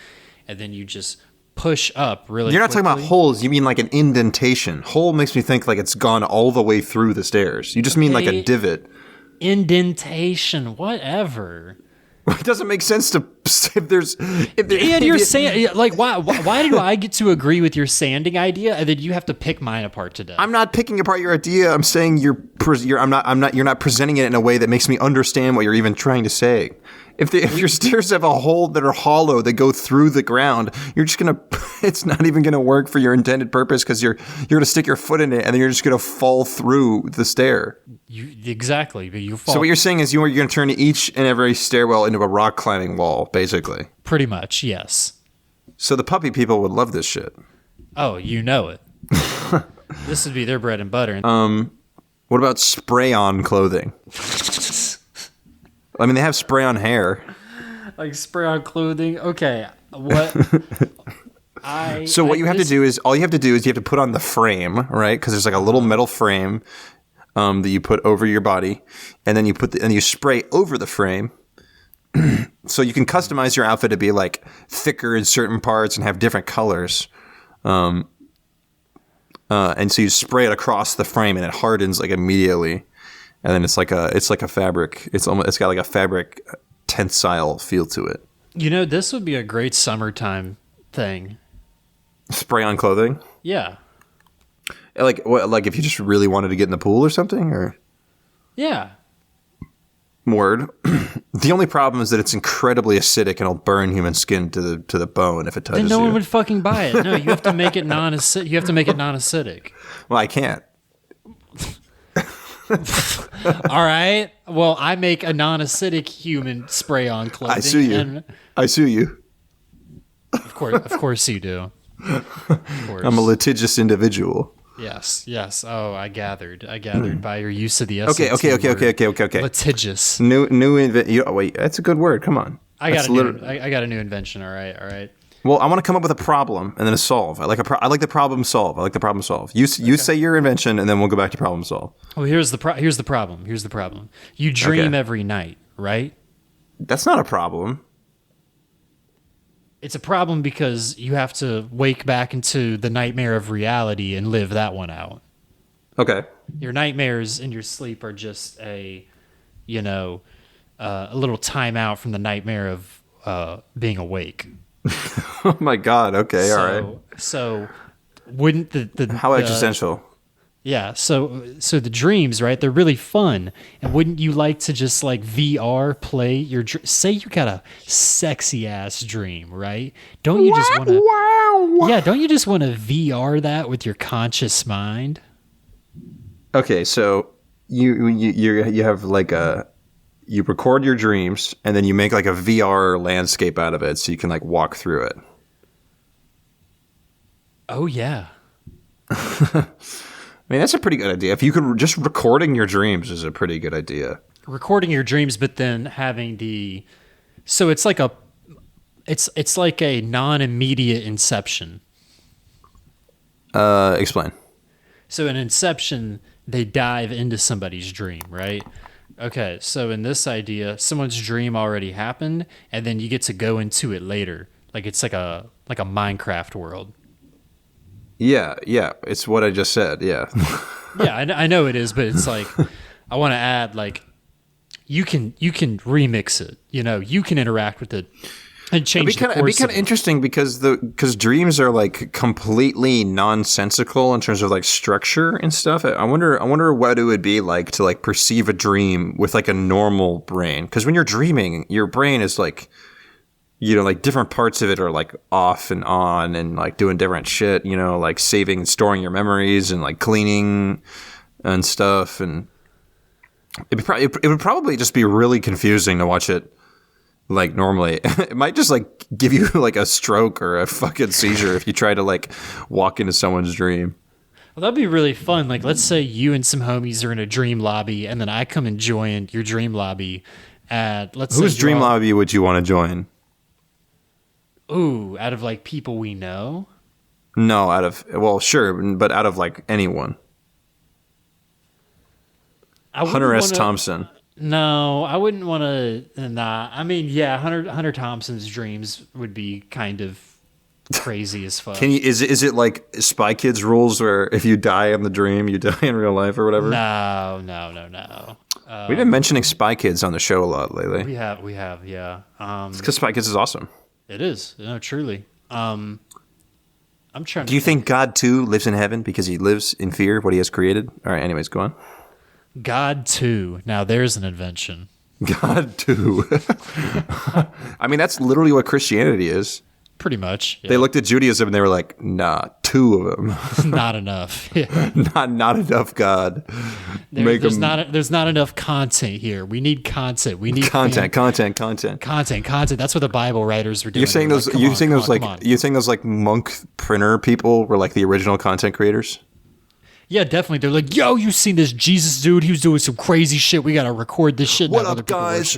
and then you just push up really You're not quickly. talking about holes, you mean like an indentation. Hole makes me think like it's gone all the way through the stairs. You just mean like a divot. Indentation, whatever. It doesn't make sense to And you're saying, like, why do I get to agree with your sanding idea and then you have to pick mine apart to death? I'm not picking apart your idea. I'm saying you're not presenting it in a way that makes me understand what you're even trying to say. If your stairs have a hole that are hollow that go through the ground, you're just gonna. It's not even gonna work for your intended purpose because you're gonna stick your foot in it and then you're just gonna fall through the stair. Exactly, but you fall. So what you're saying is you're gonna turn each and every stairwell into a rock climbing wall, basically. Pretty much, yes. So the puppy people would love this shit. Oh, you know it. This would be their bread and butter. What about spray-on clothing? I mean, they have spray-on hair. Like spray-on clothing? Okay, what... So what you have to do is you have to put on the frame, right? Because there's like a little metal frame that you put over your body, and then you spray over the frame. So you can customize your outfit to be like thicker in certain parts and have different colors. And so you spray it across the frame and it hardens like immediately. And then it's like a fabric. It's got like a fabric tensile feel to it. You know, this would be a great summertime thing. Spray on clothing? Yeah. Like what? Like if you just really wanted to get in the pool or something, or? Yeah. Word. The only problem is that it's incredibly acidic and it'll burn human skin to the bone if it touches you. Then no one would fucking buy it. No, you have to make it non-acidic. You have to make it non-acidic. Well, I can't. All right. Well, I make a non-acidic human spray-on clothing. I sue you. I sue you. Of course you do. Of course. I'm a litigious individual. Yes. Oh, I gathered by your use of the Okay. litigious. Wait, that's a good word. Come on. I got a new invention. All right. Well, I want to come up with a problem and then a solve. I like the problem solve. You say your invention and then we'll go back to problem solve. Well, here's the problem. You dream every night, right? That's not a problem. It's a problem because you have to wake back into the nightmare of reality and live that one out. Okay. Your nightmares in your sleep are just a little timeout from the nightmare of being awake. Oh my God. Okay. All right. So wouldn't the how existential? Yeah. So the dreams, right? They're really fun. And wouldn't you like to just like VR play your say you got a sexy ass dream, right? Don't you just want to? Yeah. Don't you just want to VR that with your conscious mind? Okay. So you have like you record your dreams and then you make like a VR landscape out of it so you can like walk through it. Oh yeah. I mean, that's a pretty good idea. If you could just recording your dreams is a pretty good idea. Recording your dreams, but then having so it's like it's like a non-immediate inception. Explain. So in Inception, they dive into somebody's dream, right? Okay, so in this idea, someone's dream already happened, and then you get to go into it later. Like it's like a Minecraft world. Yeah, it's what I just said. Yeah. Yeah, I know it is, but it's like I want to add like you can remix it. You know, you can interact with it And change It'd be kind of interesting because dreams are like completely nonsensical in terms of like structure and stuff. I wonder what it would be like to like perceive a dream with like a normal brain. Because when you're dreaming, your brain is like, you know, like different parts of it are like off and on and like doing different shit. You know, like saving and storing your memories and like cleaning and stuff. And it would probably just be really confusing to watch it. Like normally, it might just like give you like a stroke or a fucking seizure if you try to like walk into someone's dream. Well, that'd be really fun. Like, let's say you and some homies are in a dream lobby, and then I come and join your dream lobby. Whose dream lobby would you want to join? Ooh, out of like people we know? No, sure, but out of like anyone. Hunter S. Thompson. No, I wouldn't want to. Nah, I mean, yeah, Hunter Thompson's dreams would be kind of crazy as fuck. Is it like Spy Kids rules where if you die in the dream, you die in real life or whatever? No. We've been mentioning Spy Kids on the show a lot lately. We have, yeah. It's because Spy Kids is awesome. It is, no, truly. I'm trying. Do you think God too lives in heaven because he lives in fear of what he has created? All right. Anyways, go on. God too. Now there's an invention. God too. I mean, that's literally what Christianity is. Pretty much. Yeah. They looked at Judaism and they were like, nah, two of them. Not enough. Yeah. Not enough God. There's not enough content here. We need content. We need content. That's what the Bible writers were doing. You're saying those like monk printer people were like the original content creators? Yeah, definitely. They're like, yo, you seen this Jesus dude? He was doing some crazy shit. We got to record this shit. What up, guys?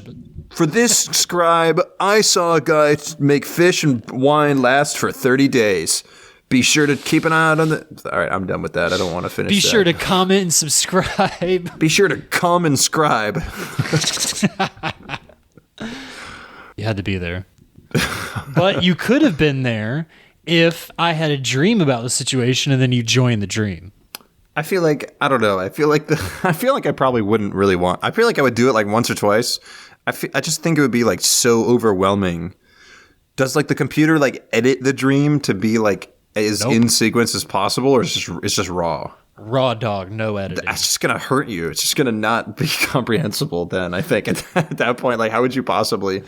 For this scribe, I saw a guy make fish and wine last for 30 days. Be sure to keep an eye out on the... All right, I'm done with that. I don't want to finish Be sure to comment and subscribe. Be sure to come and scribe. You had to be there. But you could have been there if I had a dream about the situation and then you joined the dream. I feel like, I don't know. I feel like I probably wouldn't really want. I feel like I would do it like once or twice. I just think it would be like so overwhelming. Does like the computer like edit the dream to be like as in sequence as possible, or it's just raw? Raw dog, no editing. That's just gonna hurt you. It's just gonna not be comprehensible. Then I think at that point, like, how would you possibly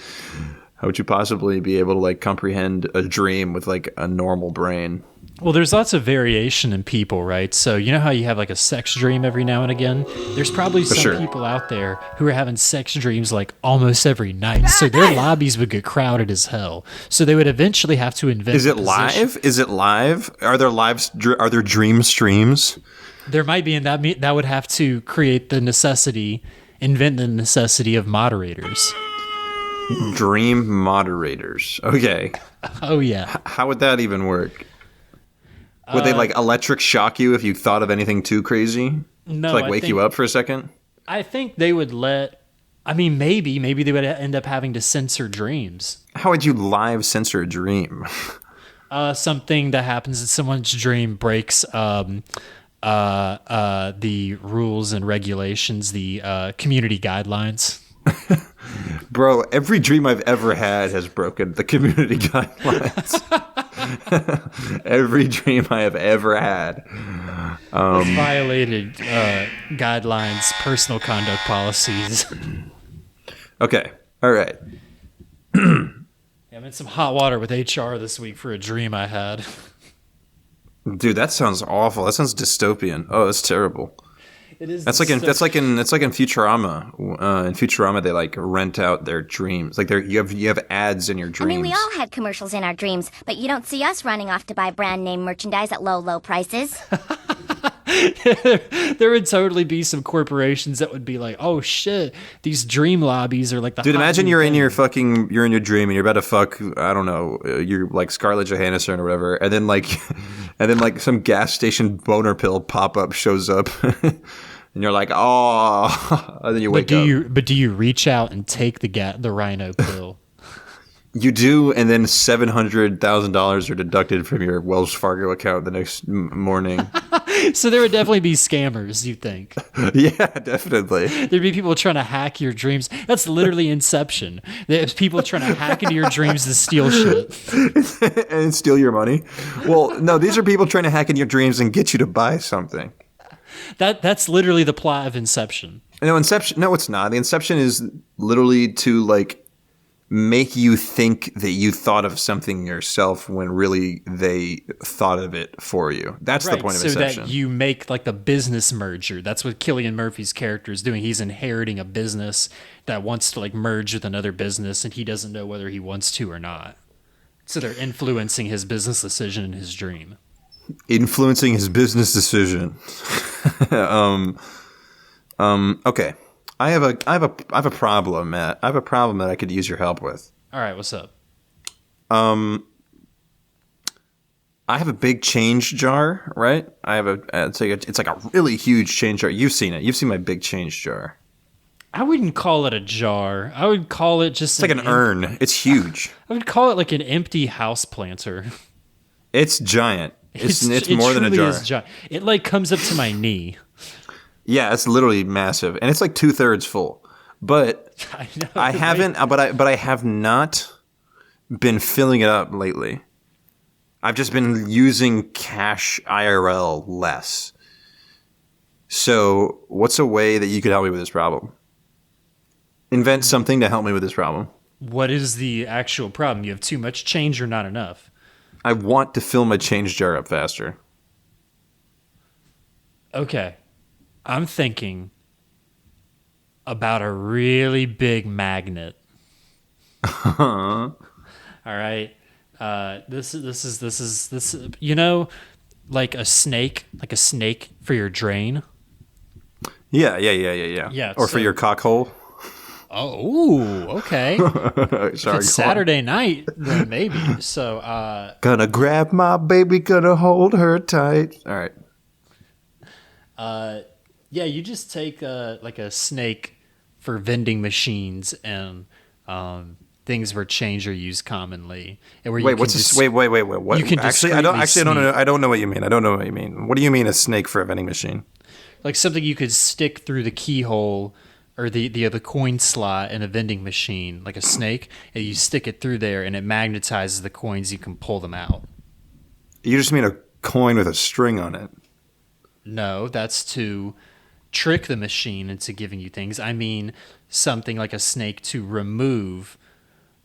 be able to like comprehend a dream with like a normal brain? Well, there's lots of variation in people, right? So you know how you have like a sex dream every now and again? There's probably some people out there who are having sex dreams like almost every night. So their lobbies would get crowded as hell. So they would eventually have to invent. Is it live? Is it live? Are there dream streams? There might be, and that would have to invent the necessity of moderators. Dream moderators. Okay. Oh yeah. How would that even work? Would they like electric shock you if you thought of anything too crazy? No, to like wake you up for a second? I think they would maybe they would end up having to censor dreams. How would you live censor a dream? Something that happens in someone's dream breaks the rules and regulations, the community guidelines. Bro, every dream I've ever had has broken the community guidelines. Every dream I have ever had. Violated guidelines, personal conduct policies. Okay. All right. I'm in some hot water with HR this week for a dream I had. Dude, that sounds awful. That sounds dystopian. Oh, that's terrible. It is. That's like in Futurama. In Futurama, they like rent out their dreams. Like you have ads in your dreams. I mean, we all had commercials in our dreams, but you don't see us running off to buy brand name merchandise at low prices. There would totally be some corporations that would be like, "Oh shit, these dream lobbies are like the." Dude, imagine you're in your dream and you're about to fuck. I don't know, you're like Scarlett Johansson or whatever, and then like some gas station boner pill pop up shows up. And you're like, oh, and then you wake up. But do you reach out and take the rhino pill? You do, and then $700,000 are deducted from your Wells Fargo account the next morning. So there would definitely be scammers, you think? Yeah, definitely. There'd be people trying to hack your dreams. That's literally Inception. There's people trying to hack into your dreams to steal shit. And steal your money. Well, no, these are people trying to hack in your dreams and get you to buy something. That's literally the plot of Inception. No, Inception. No, it's not. The Inception is literally to like make you think that you thought of something yourself when really they thought of it for you. That's the point of Inception. So that you make like the business merger. That's what Cillian Murphy's character is doing. He's inheriting a business that wants to like merge with another business, and he doesn't know whether he wants to or not. So they're influencing his business decision in his dream. Influencing his business decision. Okay. I have a problem, Matt. I have a problem that I could use your help with. All right, what's up? I have a big change jar, right? It's like a really huge change jar. You've seen it. You've seen my big change jar. I wouldn't call it a jar. I would call it just it's like an urn. It's huge. I would call it like an empty house planter. It's giant. It's more than a jar. Is giant. It like comes up to my knee. Yeah, it's literally massive, and it's like 2/3 full. But I know, I haven't. But I have not been filling it up lately. I've just been using cash IRL less. So, what's a way that you could help me with this problem? Invent something to help me with this problem. What is the actual problem? You have too much change or not enough? I want to fill my change jar up faster. Okay. I'm thinking about a really big magnet. All right. This is you know, like a snake for your drain. Yeah. Yeah. Or for your cock hole. Oh, okay. Sorry, if it's Saturday night, then maybe. So, gonna grab my baby, gonna hold her tight. All right. Yeah, you just take like a snake for vending machines and things where change are used commonly. And where wait, What? You can I don't know what you mean. I don't know what you mean. What do you mean a snake for a vending machine? Like something you could stick through the keyhole or the coin slot in a vending machine, like a snake, and you stick it through there, and it magnetizes the coins. You can pull them out. You just mean a coin with a string on it? No, that's to trick the machine into giving you things. I mean something like a snake to remove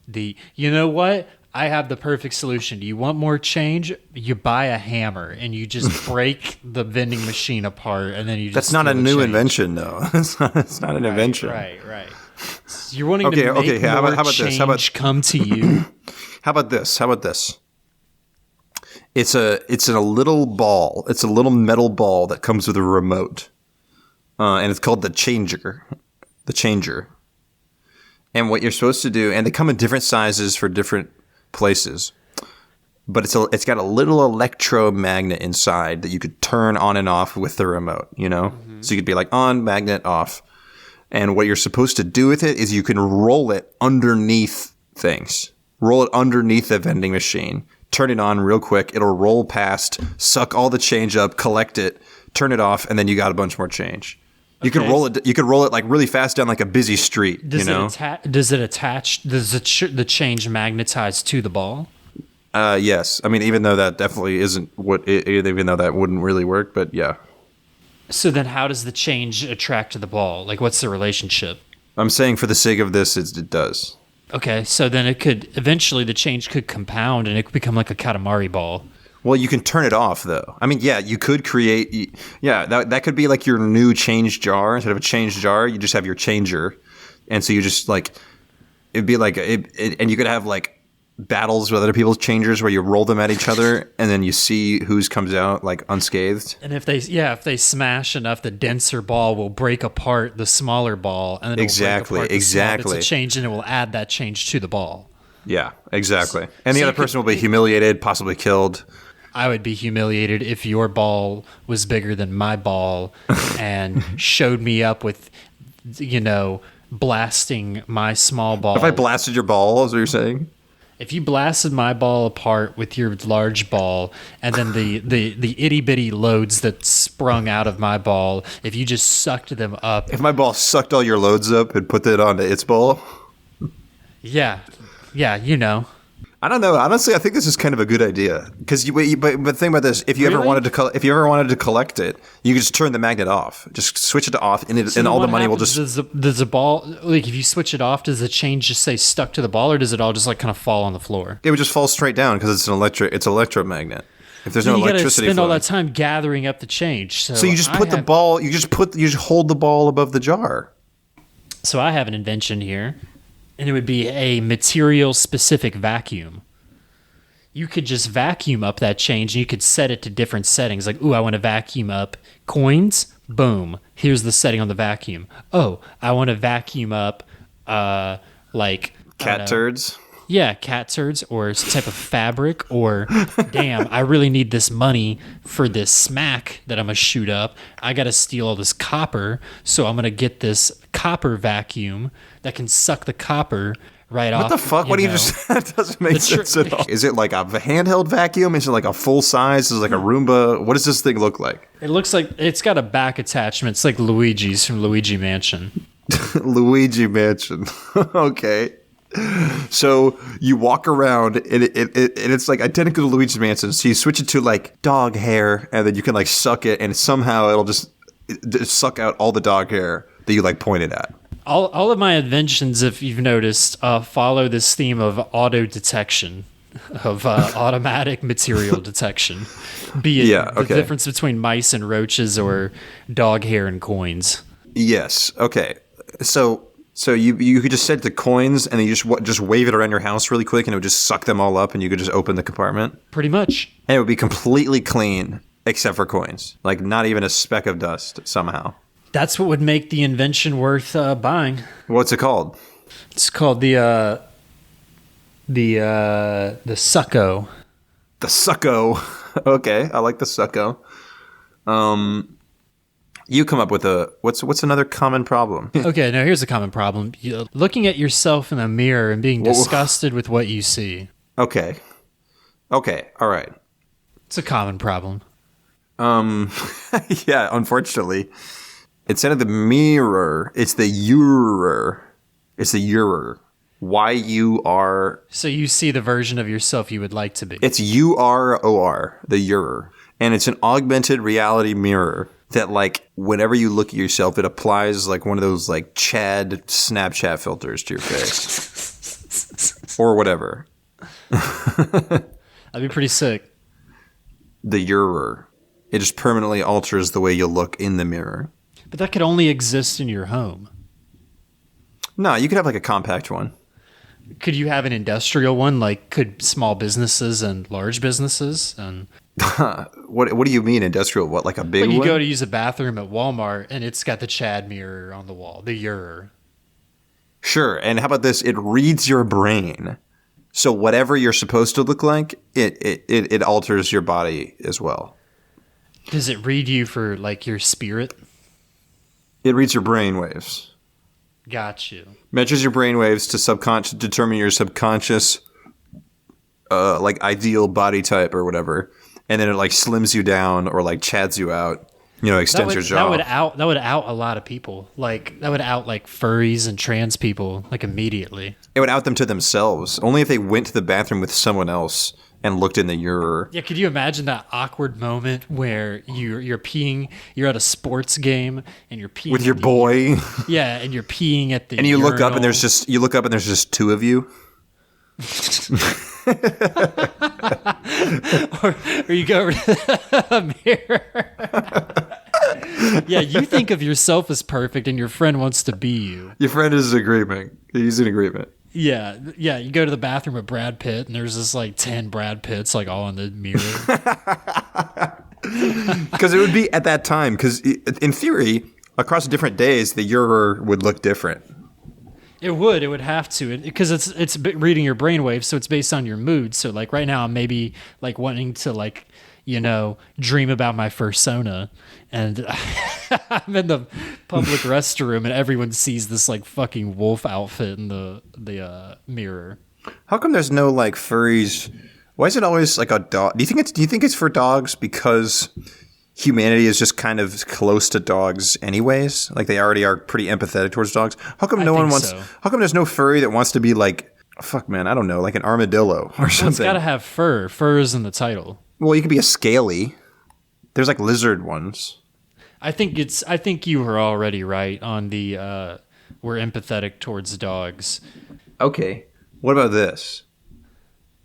the... You know what? I have the perfect solution. Do you want more change? You buy a hammer and you just break the vending machine apart, and then you just... That's not a new invention, though. It's not an invention. Right. You're wanting to make more change come to you. How about this? It's a little ball. It's a little metal ball that comes with a remote. And it's called the changer. And what you're supposed to do, and they come in different sizes for different places, but it's got a little electromagnet inside that you could turn on and off with the remote, you know? Mm-hmm. So you could be like on, magnet, off. And what you're supposed to do with it is you can roll it underneath things. Roll it underneath the vending machine. Turn it on real quick. It'll roll past, suck all the change up, collect it, turn it off, and then you got a bunch more change. You could roll it. You could roll it like really fast down like a busy street. Does it attach? Does the change magnetize to the ball? Yes. I mean, even though that definitely isn't even though that wouldn't really work, but yeah. So then, how does the change attract to the ball? Like, what's the relationship? I'm saying for the sake of this, it does. Okay, so then the change could compound and it could become like a Katamari ball. Well, you can turn it off, though. I mean, yeah, you could create... Yeah, that could be like your new change jar. Instead of a change jar, you just have your changer. And so you just, like... It'd be like... and you could have, like, battles with other people's changers where you roll them at each other, and then you see whose comes out, like, unscathed. And if they smash enough, the denser ball will break apart the smaller ball, and then it will break apart the small bits of change, and it will add that change to the ball. Yeah, exactly. And the other person will be humiliated, possibly killed. I would be humiliated if your ball was bigger than my ball and showed me up with, blasting my small ball. If I blasted your ball, is what you're saying? If you blasted my ball apart with your large ball, and then the itty bitty loads that sprung out of my ball, if you just sucked them up, If my ball sucked all your loads up and put that onto its ball, yeah, you know. I don't know. Honestly, I think this is kind of a good idea because but think about this: if you ever Really? wanted to collect it, you could just turn the magnet off, just switch it to off, and So all what the money will happens just. does the ball, like if you switch it off, does the chain just say stuck to the ball, or does it all just like kind of fall on the floor? It would just fall straight down because it's electromagnet. If there's So no you gotta electricity, spend all flowing. that time gathering up the change. So you just put the ball. You just hold the ball above the jar. So I have an invention here, and it would be a material-specific vacuum. You could just vacuum up that change, and you could set it to different settings. Like, ooh, I want to vacuum up coins. Boom. Here's the setting on the vacuum. Oh, I want to vacuum up, like... Cat turds. Yeah, cat turds or some type of fabric or, damn, I really need this money for this smack that I'm going to shoot up. I got to steal all this copper, so I'm going to get this copper vacuum that can suck the copper right off. What the fuck? What do you just? That doesn't make sense at all. Is it like a handheld vacuum? Is it like a full size? Is it like a Roomba? What does this thing look like? It looks like it's got a back attachment. It's like Luigi's from Luigi Mansion. Luigi Mansion. Okay. So you walk around and it's like identical to Luigi's Mansion. So you switch it to like dog hair, and then you can like suck it, and somehow it'll just suck out all the dog hair that you like pointed at. All of my inventions, if you've noticed, follow this theme of auto detection, of automatic material detection. Be it the difference between mice and roaches or dog hair and coins. Yes. Okay. So you could just set it to coins, and then you just wave it around your house really quick, and it would just suck them all up, and you could just open the compartment. Pretty much. And it would be completely clean, except for coins. Like not even a speck of dust somehow. That's what would make the invention worth buying. What's it called? It's called the succo. The succo. Okay, I like the succo. You come up with what's another common problem? Okay, now here's a common problem. Looking at yourself in a mirror and being disgusted with what you see. Okay, all right. It's a common problem. Yeah, unfortunately. Instead of the mirror, it's the uror. It's the uror. Y-U-R. So you see the version of yourself you would like to be. It's U-R-O-R, the uror. And it's an augmented reality mirror that, like, whenever you look at yourself, it applies, like, one of those, like, Chad Snapchat filters to your face. Or whatever. That'd be pretty sick. The uror. It just permanently alters the way you look in the mirror. But that could only exist in your home. No, you could have, like, a compact one. Could you have an industrial one? Like, could small businesses and large businesses and... What do you mean industrial? What, like a big one? You go to use a bathroom at Walmart and it's got the Chad mirror on the wall, the uror. Sure, and how about this? It reads your brain. So whatever you're supposed to look like, it alters your body as well. Does it read you for, like, your spirit? It reads your brain waves. Got you. Measures your brain waves to determine your subconscious, like, ideal body type or whatever. And then it, like, slims you down or, like, chads you out. You know, extends your jaw. That would out a lot of people. Like, that would out, like, furries and trans people, like, immediately. It would out them to themselves. Only if they went to the bathroom with someone else and looked in the uror. Yeah, could you imagine that awkward moment where you're peeing, you're at a sports game and you're peeing with your boy? Yeah, and you're peeing at the and you urinal. look up and there's just two of you. or you go over to the mirror. Yeah, you think of yourself as perfect and your friend wants to be you. Your friend is agreement. He's in agreement. Yeah, you go to the bathroom with Brad Pitt and there's just like 10 Brad Pitts like all in the mirror. Because it would be at that time, because in theory, across different days, the uror would look different. It would have to, because it's reading your brainwaves, so it's based on your mood. So like right now, I'm maybe like wanting to like, you know, dream about my fursona, and I'm in the public restroom, and everyone sees this like fucking wolf outfit in the mirror. How come there's no like furries? Why is it always like a dog? Do you think it's for dogs because humanity is just kind of close to dogs anyways? Like they already are pretty empathetic towards dogs. How come no one wants? So. How come there's no furry that wants to be like, fuck man, I don't know, like an armadillo or something? It's got to have fur. Fur is in the title. Well, you can be a scaly. There's like lizard ones. I think you were already right on the we're empathetic towards dogs. Okay. What about this?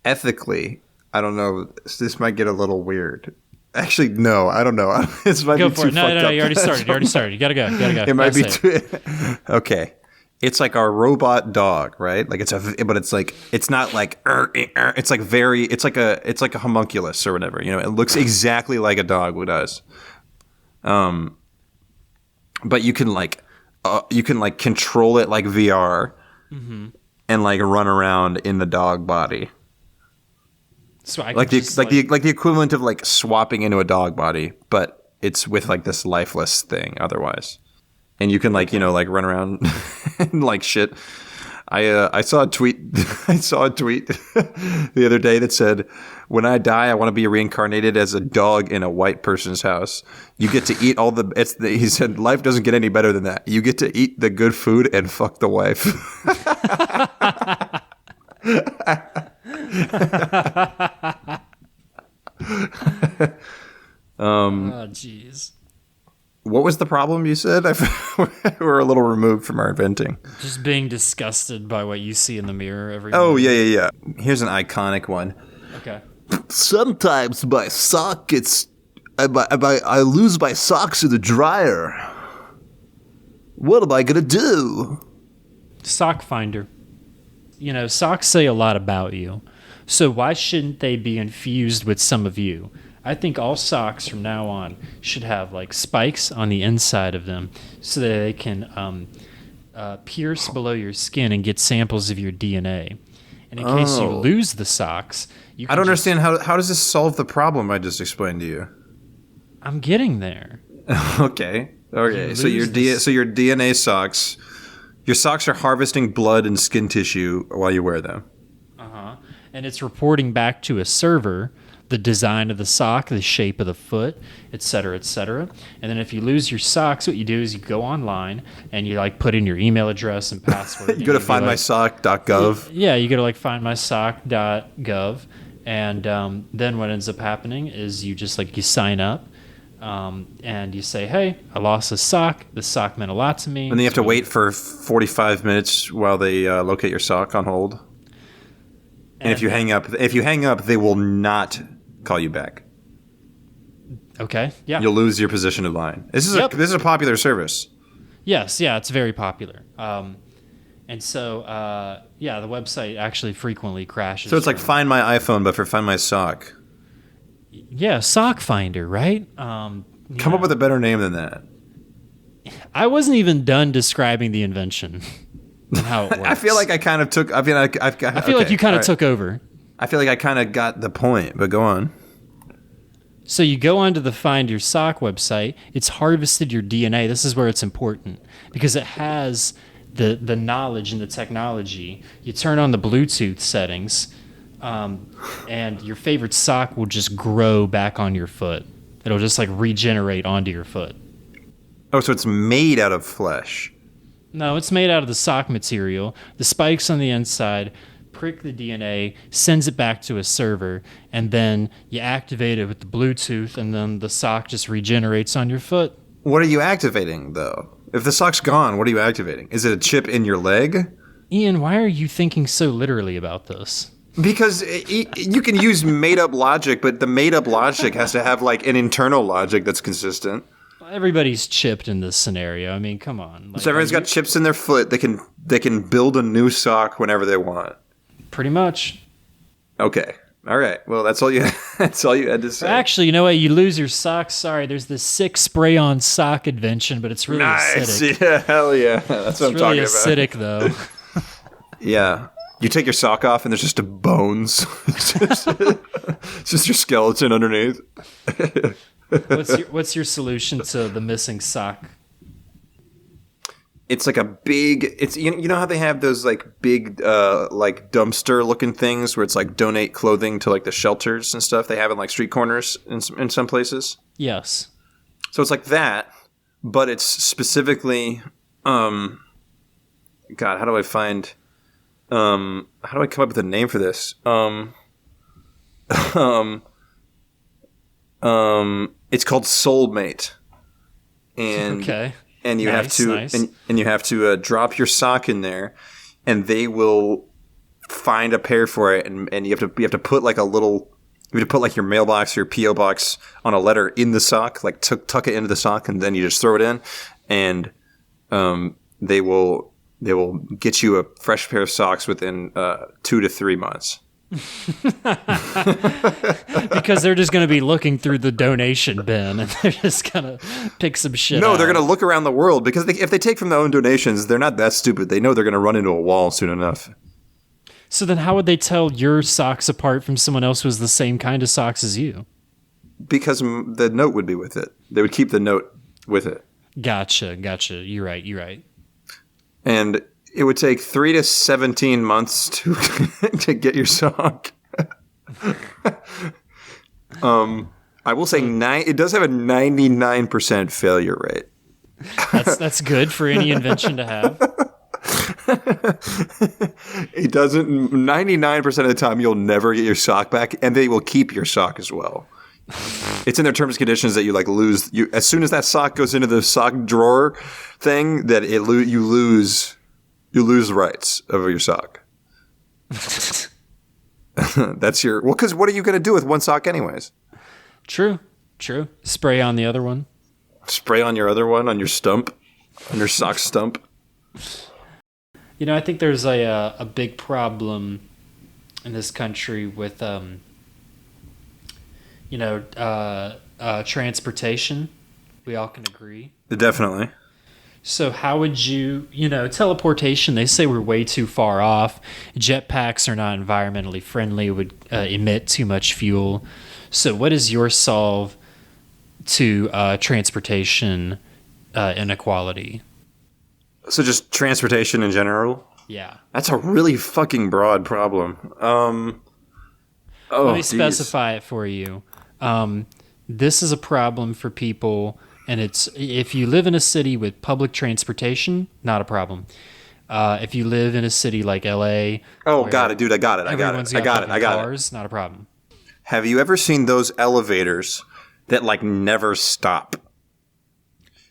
Ethically, I don't know. This might get a little weird. Actually, no, I don't know. This might go be for too it. No, fucked up. You already started. You gotta go. It might be too. Okay. It's like our robot dog, right? Like it's not like it's like it's like a homunculus or whatever. You know, it looks exactly like a dog does. But you can like control it like VR, and like run around in the dog body. So I like the equivalent of like swapping into a dog body, but it's with like this lifeless thing otherwise. And you can like, you know, like run around and like shit. I saw a tweet the other day that said, when I die, I want to be reincarnated as a dog in a white person's house. You get to eat he said, life doesn't get any better than that. You get to eat the good food and fuck the wife. Oh, jeez. What was the problem you said? We're a little removed from our inventing. Just being disgusted by what you see in the mirror every Oh, morning. yeah. Here's an iconic one. Okay. Sometimes my sock gets... I lose my socks in the dryer. What am I going to do? Sock finder. You know, socks say a lot about you. So why shouldn't they be infused with some of you? I think all socks from now on should have like spikes on the inside of them so that they can pierce below your skin and get samples of your DNA. And in case you lose the socks, you can I don't understand how does this solve the problem I just explained to you? I'm getting there. Okay. So your DNA socks, your socks are harvesting blood and skin tissue while you wear them. And it's reporting back to a server the design of the sock, the shape of the foot, et cetera, et cetera. And then if you lose your socks, what you do is you go online and you like put in your email address and password. You go to findmysock.gov. Yeah, you go to like findmysock.gov. And then what ends up happening is you just like you sign up and you say, hey, I lost a sock. This sock meant a lot to me. And then you have to wait for 45 minutes while they locate your sock on hold. And if you hang up, they will not call you back. Okay. Yeah. You'll lose your position in line. This is a popular service. Yes. Yeah. It's very popular. And so, the website actually frequently crashes. So it's like Find My iPhone, but for Find My Sock. Yeah, Sock Finder, right? Come up with a better name than that. I wasn't even done describing the invention and how it works. I feel like I kind of took. I feel like you kind of took over. I feel like I kind of got the point, but go on. So you go onto the Find Your Sock website. It's harvested your DNA. This is where it's important because it has the knowledge and the technology. You turn on the Bluetooth settings, and your favorite sock will just grow back on your foot. It'll just like regenerate onto your foot. Oh, so it's made out of flesh. No, it's made out of the sock material. The spikes on the inside prick the DNA, sends it back to a server, and then you activate it with the Bluetooth, and then the sock just regenerates on your foot. What are you activating, though? If the sock's gone, what are you activating? Is it a chip in your leg? Ian, why are you thinking so literally about this? Because you can use made-up logic, but the made-up logic has to have like an internal logic that's consistent. Everybody's chipped in this scenario. I mean, come on. So everyone's got chips in their foot. They can build a new sock whenever they want. Pretty much. Okay. All right. Well, that's all you had to say. Actually, you know what? You lose your socks. Sorry, there's this sick spray-on sock invention, but it's really acidic. Yeah, hell yeah. That's what I'm talking about. It's really acidic, though. Yeah. You take your sock off and there's just bones. It's just your skeleton underneath. What's your solution to the missing sock? It's like a big. It's you know how they have those like big like dumpster looking things where it's like donate clothing to like the shelters and stuff. They have in like street corners in some places. Yes. So it's like that, but it's specifically. God, how do I find? How do I come up with a name for this? It's called Soulmate, and Okay. and you Nice, have to nice. and you have to drop your sock in there, and they will find a pair for it, and you have to put like a little. You have to put like your mailbox or your PO box on a letter in the sock, like tuck it into the sock, and then you just throw it in, and they will get you a fresh pair of socks within 2 to 3 months. Because they're just going to be looking through the donation bin and they're just going to pick some shit No, out. they're going to look around the world because if they take from their own donations, they're not that stupid. They know they're going to run into a wall soon enough. So then how would they tell your socks apart from someone else who has the same kind of socks as you? Because the note would be with it. They would keep the note with it. Gotcha. You're right. And it would take 3 to 17 months to to get your sock. I will say it does have a 99% failure rate. That's good for any invention to have. It doesn't. 99% of the time, you'll never get your sock back, and they will keep your sock as well. It's in their terms and conditions that you like lose. You as soon as that sock goes into the sock drawer thing, that you lose the rights over your sock. That's your because what are you going to do with one sock anyways? True. Spray on the other one. Spray on your other one on your stump, on your sock stump. I think there's a big problem in this country with transportation. We all can agree. Definitely. So how would you, teleportation, they say we're way too far off. Jetpacks are not environmentally friendly, would emit too much fuel. So what is your solve to transportation inequality? So just transportation in general? Yeah. That's a really fucking broad problem. Let me specify it for you. This is a problem for people, and it's if you live in a city with public transportation, not a problem. If you live in a city like LA, got it, dude. I got it. Everyone's got cars, not a problem. Have you ever seen those elevators that like never stop?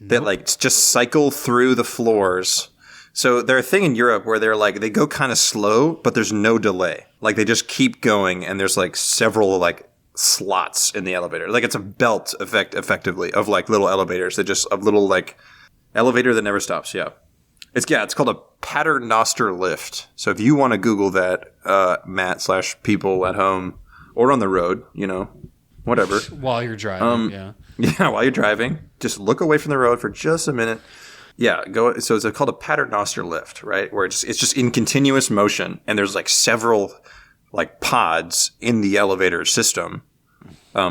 That like just cycle through the floors. So they're a thing in Europe where they're like they go kind of slow, but there's no delay. Like they just keep going, and there's like several like slots in the elevator. Like it's a belt effectively of like little elevators that just a little like elevator that never stops. Yeah. It's called a paternoster lift. So if you want to Google that, Matt/people at home or on the road, whatever. While you're driving, yeah. Yeah, while you're driving, just look away from the road for just a minute. Yeah, go. So it's called a paternoster lift, right? Where it's just in continuous motion, and there's like several like pods in the elevator system.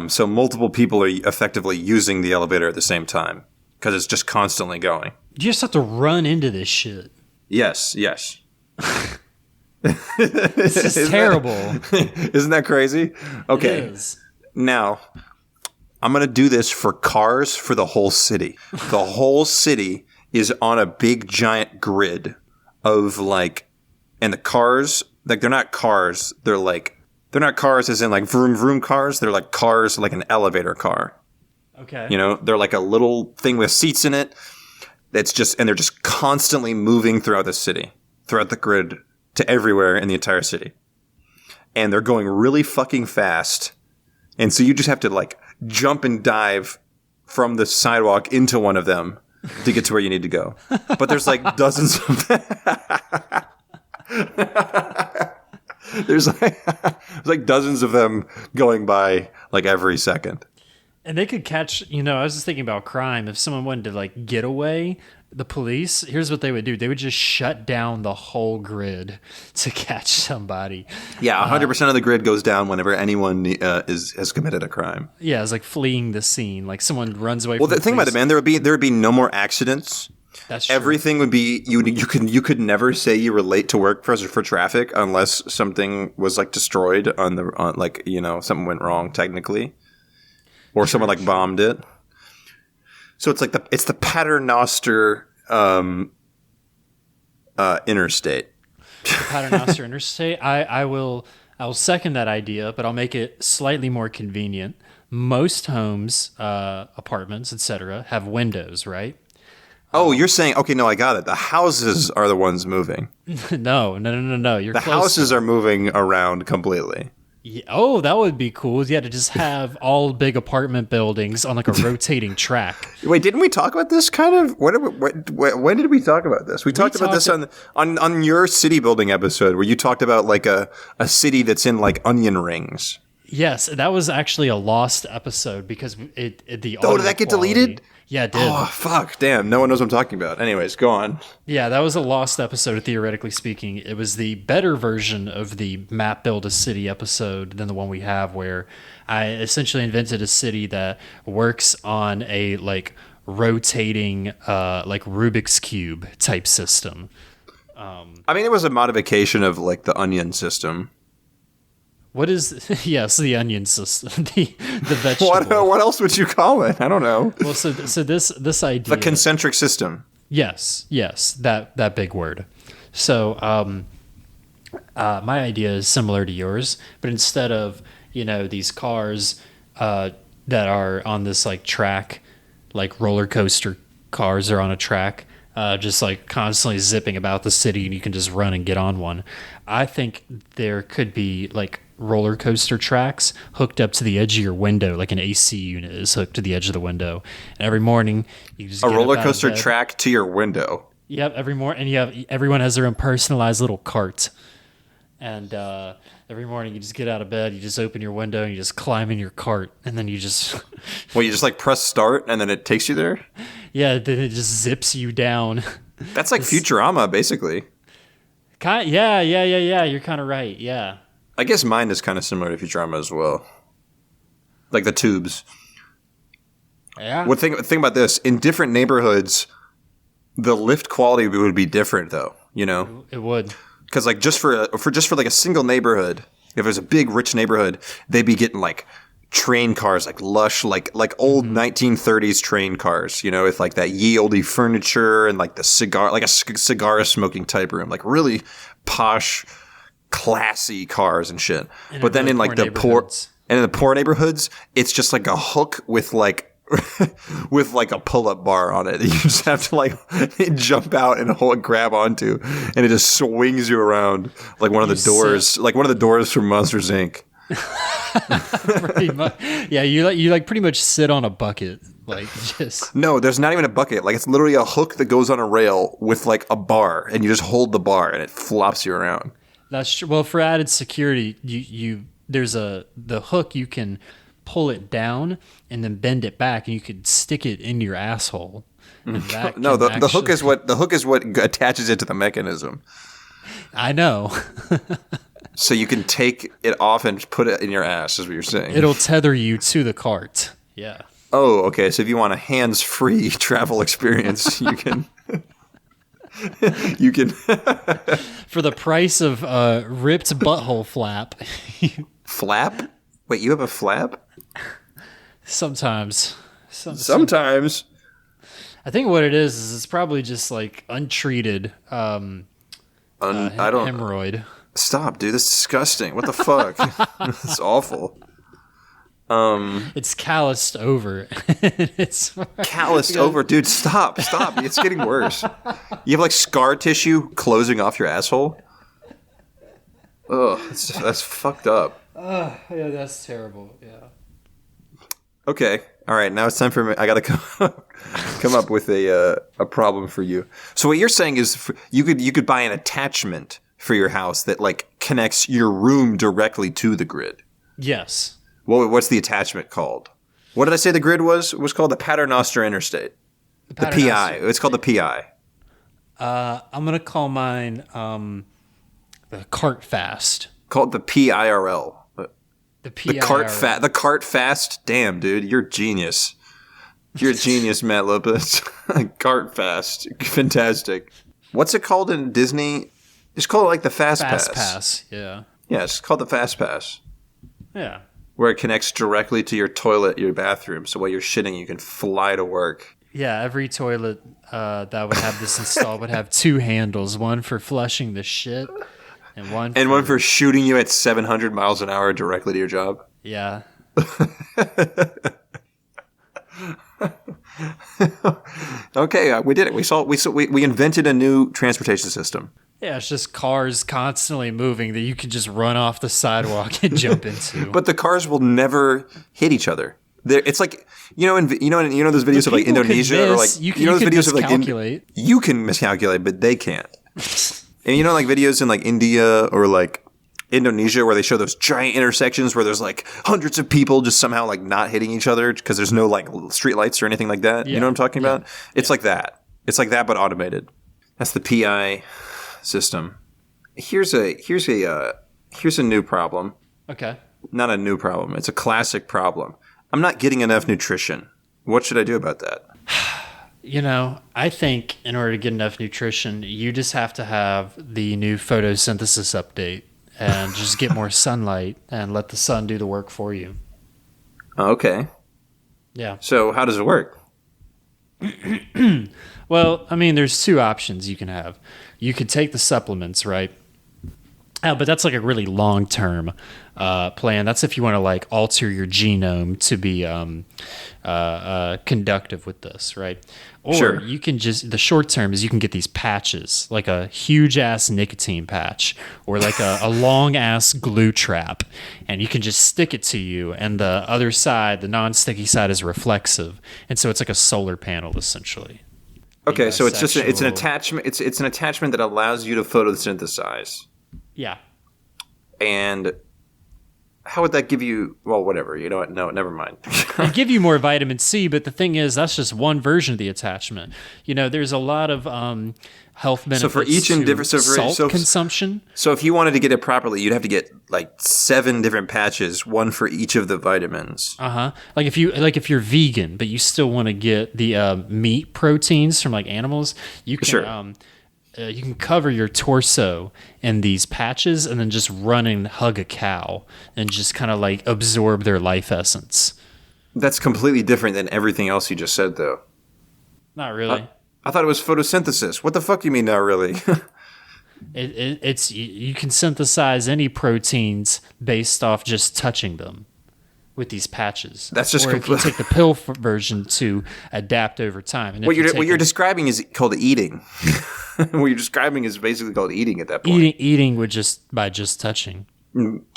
So multiple people are effectively using the elevator at the same time because it's just constantly going. You just have to run into this shit. Yes. This is terrible. Isn't that crazy? Okay. It is. Now, I'm going to do this for cars for the whole city. The whole city is on a big giant grid of like, and the cars, like they're not cars. They're not cars as in like vroom vroom cars. They're like cars like an elevator car. Okay. They're like a little thing with seats in it. And they're just constantly moving throughout the city, throughout the grid to everywhere in the entire city. And they're going really fucking fast. And so you just have to like jump and dive from the sidewalk into one of them to get to where you need to go. But there's like dozens of them. There's like dozens of them going by like every second. And they could catch, I was just thinking about crime. If someone wanted to like get away, the police, here's what they would do. They would just shut down the whole grid to catch somebody. Yeah, 100% of the grid goes down whenever anyone has committed a crime. Yeah, it's like fleeing the scene. Like someone runs away Well, from the thing about it, man, there would be no more accidents That's true. Everything would be you could never say you were late to work for traffic unless something was like destroyed on like, you know, something went wrong technically, or someone like bombed it. So it's like the Paternoster interstate. The Paternoster Interstate. I will second that idea, but I'll make it slightly more convenient. Most homes, apartments, etc., have windows, right? Oh, you're saying, okay, no, I got it. The houses are the ones moving. No. The houses are moving around completely. Yeah, oh, that would be cool. Yeah, to just have all big apartment buildings on like a rotating track. Wait, didn't we talk about this kind of? When did we talk about this? We talked about this on your city building episode where you talked about like a city that's in like onion rings. Yes, that was actually a lost episode because the did audio that get quality- deleted? Yeah, it did. Oh, fuck, damn. No one knows what I'm talking about. Anyways, go on. Yeah, that was a lost episode, theoretically speaking. It was the better version of the Map Build a City episode than the one we have, where I essentially invented a city that works on a like rotating like Rubik's Cube type system. I mean, it was a modification of like the onion system. What is yes, the onion system, the vegetable. What else would you call it? I don't know. Well, so this idea, the concentric system. Yes, that big word. So, my idea is similar to yours, but instead of these cars that are on this like track, like roller coaster cars are on a track, just like constantly zipping about the city, and you can just run and get on one. I think there could be like roller coaster tracks hooked up to the edge of your window, like an AC unit is hooked to the edge of the window. And every morning, you just a roller coaster track to your window. Yep, every morning, and everyone has their own personalized little cart. And every morning, you just get out of bed, you just open your window, and you just climb in your cart, and then you just well, you just like press start, and then it takes you there. Yeah, then it just zips you down. That's like Futurama, basically. Yeah. You're kind of right. Yeah. I guess mine is kind of similar to Futurama as well. Like the tubes. Yeah. Think about this. In different neighborhoods, the lift quality would be different, though. You know, it would. Because like just for like a single neighborhood, if there's a big rich neighborhood, they'd be getting like train cars, like lush, like old 1930s train cars. You know, with like that ye olde furniture and like the cigar, like a cigar smoking type room, like really posh, classy cars and shit. And but then in like the poor and in the poor neighborhoods, it's just like a hook with like with like a pull-up bar on it. You just have to like jump out and grab onto, and it just swings you around like one of the doors, like one of the doors from Monsters Inc. Pretty much. Yeah, you like pretty much sit on a bucket, like just. No, there's not even a bucket. Like it's literally a hook that goes on a rail with like a bar, and you just hold the bar, and it flops you around. That's true. Well, for added security, there's the hook, you can pull it down and then bend it back, and you could stick it in your asshole. No, the hook is what attaches it to the mechanism. I know. So you can take it off and put it in your ass, is what you're saying. It'll tether you to the cart. Yeah. Oh, okay. So if you want a hands-free travel experience, you can. You can. For the price of ripped butthole flap. Flap? Wait, you have a flap? Sometimes. Sometimes. I think what it is it's probably just like untreated hemorrhoid. Stop, dude. That's disgusting. What the fuck? It's awful. It's calloused over. It's calloused over, dude. Stop. It's getting worse. You have like scar tissue closing off your asshole. Ugh, that's fucked up. Yeah, that's terrible. Yeah. Okay. All right. Now it's time for me. I gotta come up with a problem for you. So what you're saying is you could buy an attachment for your house that like connects your room directly to the grid. Yes. Well, what's the attachment called? What did I say the grid was? It was called the Paternoster Interstate. The PI. It's called the PI. I'm gonna call mine the Cart Fast. Called the PIRL. The PIRL. The Cart Fast. Damn, dude, you're a genius. You're a genius, Matt Lopez. Cart fast. Fantastic. What's it called in Disney? Just call it like the Fast Pass. Fast Pass, yeah. Yeah, it's called the Fast Pass. Yeah. Where it connects directly to your toilet, your bathroom. So while you're shitting, you can fly to work. Yeah, every toilet that would have this installed would have 2 handles, one for flushing the shit and one for shooting you at 700 miles an hour directly to your job. Yeah. Okay, we did it. We invented a new transportation system. Yeah, it's just cars constantly moving that you can just run off the sidewalk and jump into. But the cars will never hit each other. It's like those videos of like Indonesia or like those videos of like you can miscalculate, but they can't. And like videos in like India or like Indonesia where they show those giant intersections where there's like hundreds of people just somehow like not hitting each other because there's no like street lights or anything like that. You know what I'm talking about? It's like that. It's like that but automated. That's the PI system. Here's a new problem. Okay. Not a new problem. It's a classic problem. I'm not getting enough nutrition. What should I do about that? I think in order to get enough nutrition, you just have to have the new photosynthesis update and just get more sunlight and let the sun do the work for you. Okay. Yeah. So how does it work? Well, I mean, there's 2 options you can have. You could take the supplements, right? But that's like a really long-term plan. That's if you want to like alter your genome to be conductive with this, right? Or you can the short term is you can get these patches, like a huge-ass nicotine patch or like a long-ass glue trap, and you can just stick it to you, and the other side, the non-sticky side, is reflexive. And so it's like a solar panel, essentially. Okay, so it's just it's an attachment. It's an attachment that allows you to photosynthesize. Yeah. And how would that give you? Well, whatever. You know what? No, never mind. It'd give you more vitamin C, but the thing is, that's just one version of the attachment. There's a lot of health benefits. So for each salt consumption. So if you wanted to get it properly, you'd have to get like 7 different patches, one for each of the vitamins. Like if you're vegan, but you still want to get the meat proteins from like animals, you can. You can cover your torso in these patches and then just run and hug a cow and just kind of like absorb their life essence. That's completely different than everything else you just said, though. Not really. I thought it was photosynthesis. What the fuck do you mean, not really? It's you can synthesize any proteins based off just touching them with these patches. That's just or if you take the pill version to adapt over time. And what you're describing is called eating. What you're describing is basically called eating at that point. Eating would by just touching.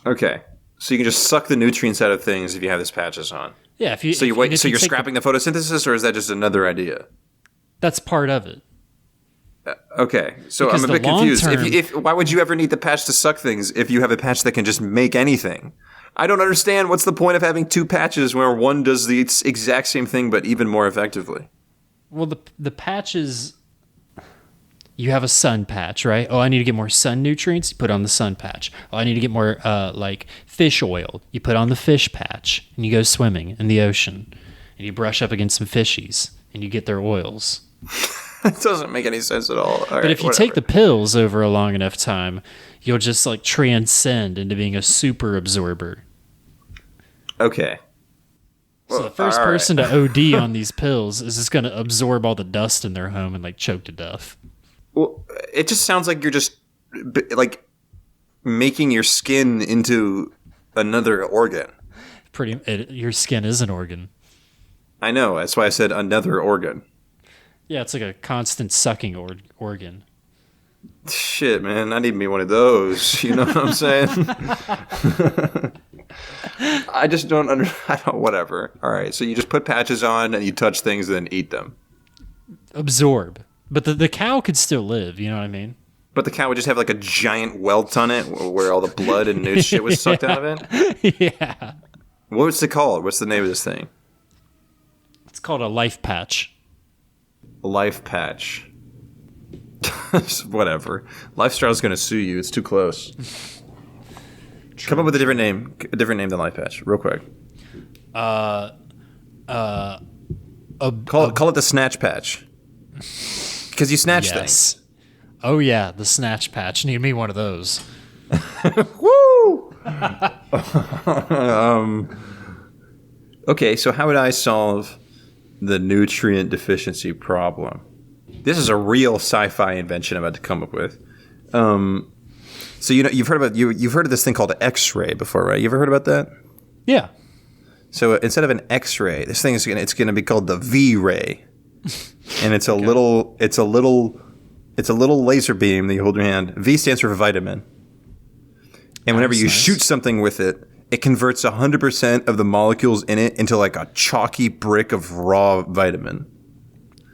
Okay, so you can just suck the nutrients out of things if you have these patches on. Yeah. So you're scrapping the photosynthesis, or is that just another idea? That's part of it. Okay, so because I'm a bit confused. If why would you ever need the patch to suck things if you have a patch that can just make anything? I don't understand. What's the point of having 2 patches where one does the exact same thing but even more effectively? Well, the patches. You have a sun patch, right? Oh, I need to get more sun nutrients. You put on the sun patch. Oh, I need to get more like fish oil. You put on the fish patch, and you go swimming in the ocean, and you brush up against some fishies, and you get their oils. It doesn't make any sense at all. But if you take the pills over a long enough time, you'll just like transcend into being a super absorber. Okay. So the first person to OD on these pills is just going to absorb all the dust in their home and like choke to death. Well, it just sounds like you're just like making your skin into another organ. Your skin is an organ. I know. That's why I said another organ. Yeah, it's like a constant sucking organ. Shit, man. I need me one of those. You know what I'm saying? I just don't whatever. All right. So you just put patches on and you touch things and then eat them. Absorb. But the cow could still live, you know what I mean? But the cow would just have like a giant welt on it where all the blood and new shit was sucked out of it? Yeah. What's it called? What's the name of this thing? It's called a life patch. Life patch. Whatever. Lifestyle's going to sue you. It's too close. Come up with a different name. A different name than Life Patch. Real quick. Call it the snatch patch. Because you snatch things. Oh yeah, the snatch patch. Need me one of those. Woo! Okay, so how would I solve the nutrient deficiency problem? This is a real sci-fi invention I'm about to come up with. So you've heard of this thing called X-ray before, right? You ever heard about that? Yeah. So instead of an X-ray, this thing is gonna be called the V-ray, and it's a little laser beam that you hold in your hand. V stands for vitamin, and whenever you shoot something with it, it converts 100% of the molecules in it into like a chalky brick of raw vitamin.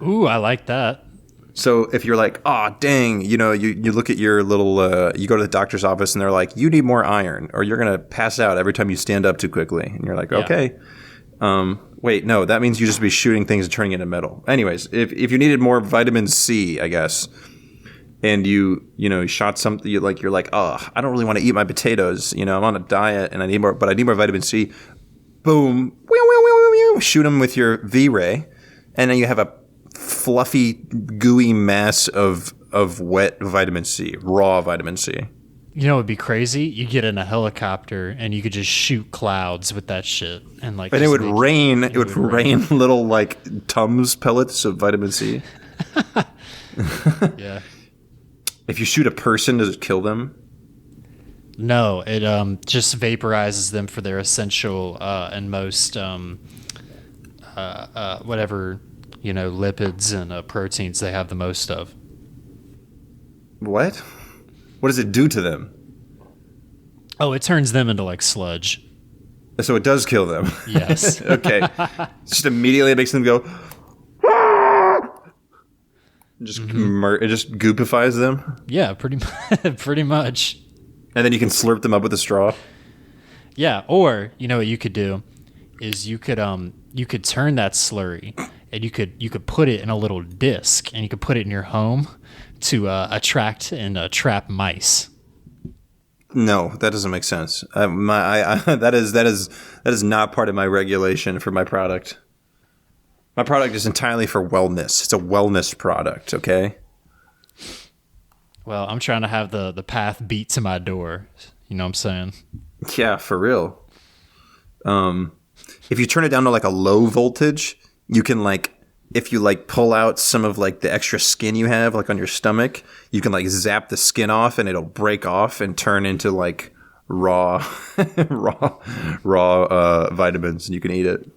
Ooh, I like that. So if you're like, oh, dang, you look at your little, you go to the doctor's office and they're like, you need more iron or you're going to pass out every time you stand up too quickly. And you're like, okay. Wait, no, that means you just be shooting things and turning it into metal. Anyways, if you needed more vitamin C, I guess, and you shot something, you're like, oh, I don't really want to eat my potatoes. I'm on a diet and I need more vitamin C. Boom. Shoot them with your V-ray. And then you have a fluffy, gooey mass of wet vitamin C, raw vitamin C. You know, it'd be crazy. You get in a helicopter and you could just shoot clouds with that shit, and it would rain. It would rain little like Tums pellets of vitamin C. Yeah. If you shoot a person, does it kill them? No, it just vaporizes them for their essential and most whatever lipids and proteins they have the most of. What? What does it do to them? Oh, it turns them into like sludge. So it does kill them. Yes. Okay. Just immediately it makes them go. It just goopifies them. Yeah, pretty much. And then you can slurp them up with a straw. Yeah, or what you could do is you could turn that slurry and you could put it in a little disc and you could put it in your home to attract and trap mice. No, that doesn't make sense. That is not part of my regulation for my product. My product is entirely for wellness. It's a wellness product, okay? Well, I'm trying to have the path beat to my door. You know what I'm saying? Yeah, for real. If you turn it down to like a low voltage, you can if you pull out some of the extra skin you have on your stomach, you can zap the skin off and it'll break off and turn into raw vitamins and you can eat it.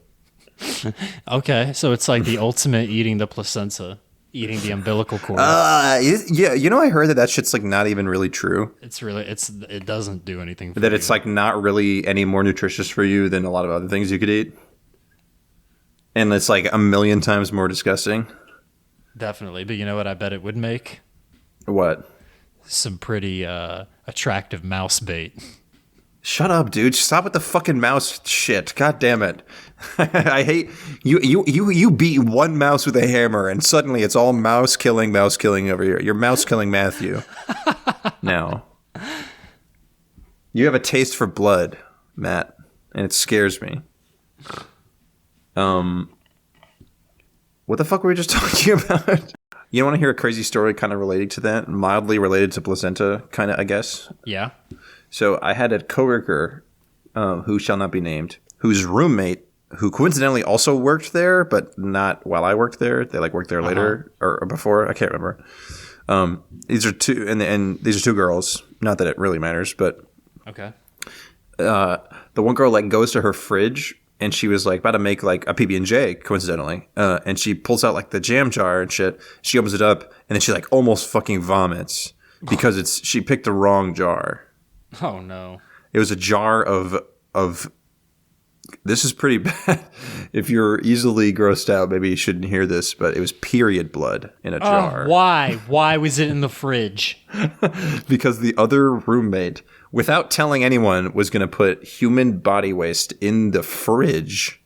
Okay, so it's like the ultimate eating the placenta, eating the umbilical cord. Yeah, I heard that shit's not even really true. It doesn't do anything for that you. It's not really any more nutritious for you than a lot of other things you could eat. And it's a million times more disgusting. Definitely, but you know what I bet it would make? What? Some pretty attractive mouse bait. Shut up, dude. Stop with the fucking mouse shit. God damn it. I hate you beat one mouse with a hammer and suddenly it's all mouse killing over here. You're mouse killing Matthew. Now. You have a taste for blood, Matt, and it scares me. What the fuck were we just talking about? You want to hear a crazy story kind of related to that? Mildly related to placenta, kind of, I guess. Yeah. So I had a coworker, who shall not be named, whose roommate, who coincidentally also worked there, but not while I worked there. They worked there later or before. I can't remember. These are two, and these are two girls. Not that it really matters, but okay. The one girl goes to her fridge and she was about to make a PB&J coincidentally, and she pulls out the jam jar and shit. She opens it up and then she almost fucking vomits because she picked the wrong jar. Oh no! It was a jar of. This is pretty bad. If you're easily grossed out, maybe you shouldn't hear this, but it was period blood in a jar. Why? Why was it in the fridge? Because the other roommate, without telling anyone, was going to put human body waste in the fridge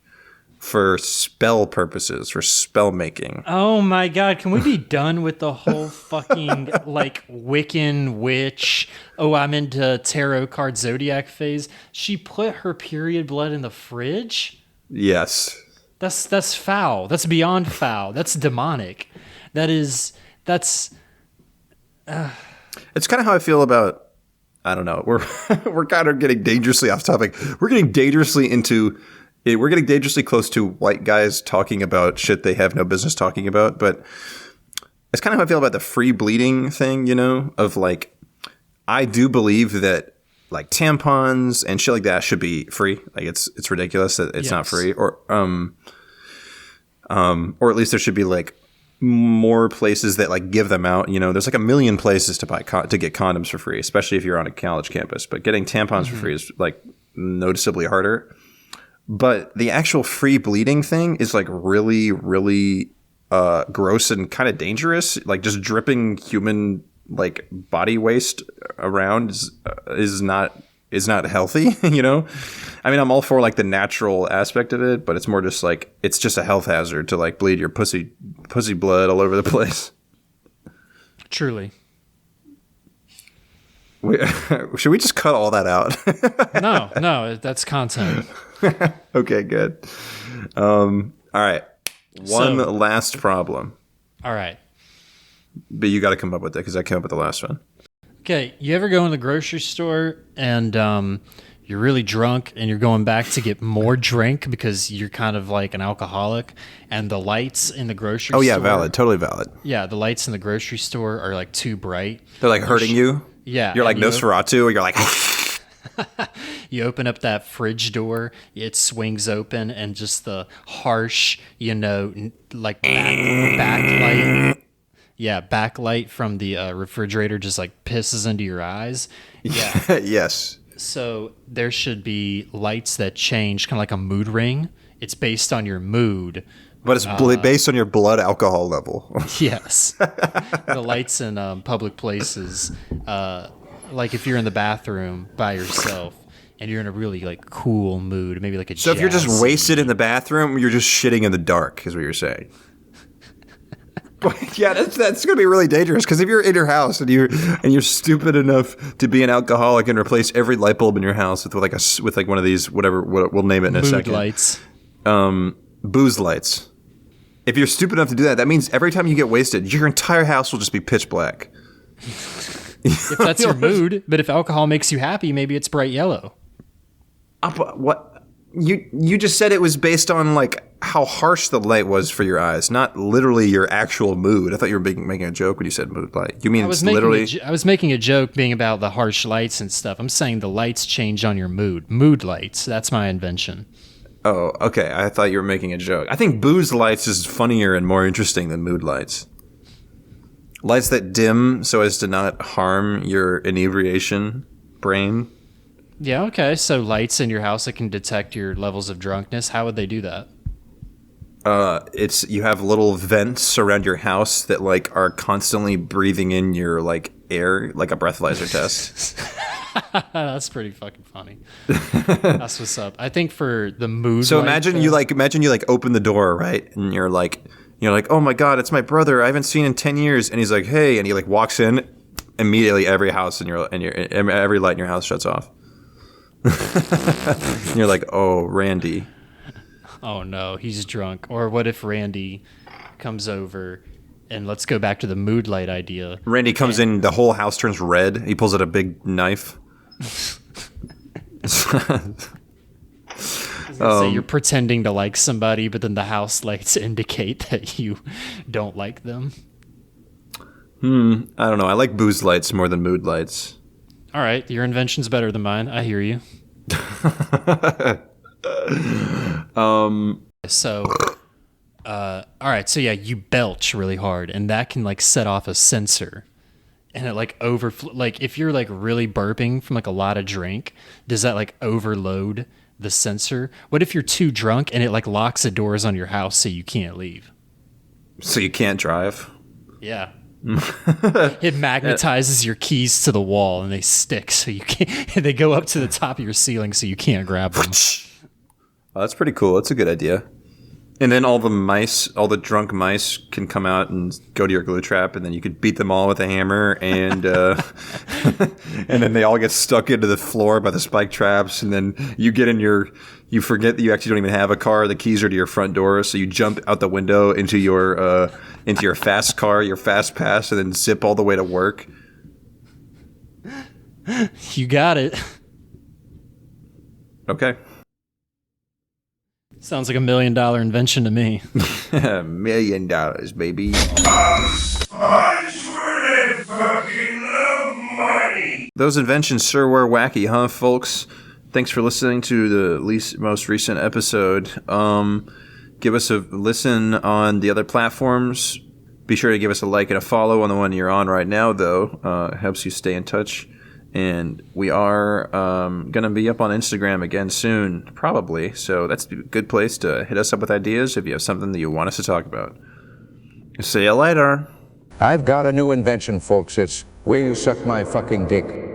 for spell purposes, for spell making. Oh my god, can we be done with the whole fucking Wiccan witch, oh I'm into tarot card zodiac phase? She put her period blood in the fridge? Yes. That's foul. That's beyond foul. That's demonic. That's It's kind of how I feel about, I don't know. We're kind of getting dangerously off topic. We're getting dangerously close to white guys talking about shit they have no business talking about. But it's kind of how I feel about the free bleeding thing, you know, of like, I do believe that like tampons and shit like that should be free. Like it's ridiculous that it's not free, or at least there should be like more places that like give them out. You know, there's like 1 million places to buy to get condoms for free, especially if you're on a college campus. But getting tampons for free is like noticeably harder. But the actual free bleeding thing is like really, really gross and kind of dangerous. Like just dripping human like body waste around is not healthy. You know, I mean, I'm all for like the natural aspect of it, but it's more just like it's just a health hazard to like bleed your pussy blood all over the place. truly. Should we just cut all that out? No, that's content. Okay, good. All right. One last problem. All right. But you got to come up with it because I came up with the last one. Okay, you ever go in the grocery store and you're really drunk and you're going back to get more drink because you're kind of like an alcoholic, and the lights in the grocery store... Oh, yeah, valid. Totally valid. Yeah, the lights in the grocery store are like too bright. They're like hurting you? Yeah. You're like Nosferatu, or you're like... You open up that fridge door, it swings open, and just the harsh, you know, like backlight... Yeah, backlight from the refrigerator just like pisses into your eyes. Yeah. Yes. So there should be lights that change, kind of like a mood ring. It's based on your mood. But it's based on your blood alcohol level. Yes. The lights in public places, like if you're in the bathroom by yourself and you're in a really like cool mood, maybe like a So if you're just wasted in the bathroom, you're just shitting in the dark is what you're saying. Yeah, that's going to be really dangerous, because if you're in your house and you're stupid enough to be an alcoholic and replace every light bulb in your house with like one of these, whatever we'll name it in a second, lights, booze lights. If you're stupid enough to do that, that means every time you get wasted, your entire house will just be pitch black. If that's your mood, but if alcohol makes you happy, maybe it's bright yellow. What? You just said it was based on like how harsh the light was for your eyes, not literally your actual mood. I thought you were making a joke when you said mood light. You mean it's literally... I was making a joke being about the harsh lights and stuff. I'm saying the lights change on your mood. Mood lights. That's my invention. Oh, okay. I thought you were making a joke. I think booze lights is funnier and more interesting than mood lights. Lights that dim so as to not harm your inebriation brain. Yeah, okay. So lights in your house that can detect your levels of drunkenness. How would they do that? You have little vents around your house that like are constantly breathing in your like air, like a breathalyzer test. That's pretty fucking funny. That's what's up. I think for the mood. So imagine you open the door, right, and you're like, oh my god, it's my brother. I haven't seen in 10 years, and he's like, hey, and he like walks in. Immediately, every house every light in your house shuts off. And you're like, oh, Randy. Oh no, he's drunk. Or what if Randy comes over, and let's go back to the mood light idea. Randy comes in, the whole house turns red. He pulls out a big knife. Say you're pretending to like somebody, but then the house lights indicate that you don't like them. I don't know. I like booze lights more than mood lights. All right, your invention's better than mine. I hear you. All right, so yeah, you belch really hard, and that can like set off a sensor, and it like like if you're like really burping from like a lot of drink, does that like overload the sensor? What if you're too drunk and it like locks the doors on your house so you can't leave? So you can't drive? Yeah. It magnetizes your keys to the wall and they stick so you can't. They go up to the top of your ceiling so you can't grab them. Oh, that's pretty cool. That's a good idea. And then all the drunk mice can come out and go to your glue trap, and then you could beat them all with a hammer, and and then they all get stuck into the floor by the spike traps, and then you get in you forget that you actually don't even have a car. The keys are to your front door, so you jump out the window into your fast car, your fast pass, and then zip all the way to work. You got it. Okay. Sounds like $1 million invention to me. $1 million, baby. Those inventions sure were wacky, huh, folks? Thanks for listening to the most recent episode. Give us a listen on the other platforms. Be sure to give us a like and a follow on the one you're on right now, though. It helps you stay in touch. And we are going to be up on Instagram again soon, probably. So that's a good place to hit us up with ideas if you have something that you want us to talk about. See you later. I've got a new invention, folks. It's where you suck my fucking dick.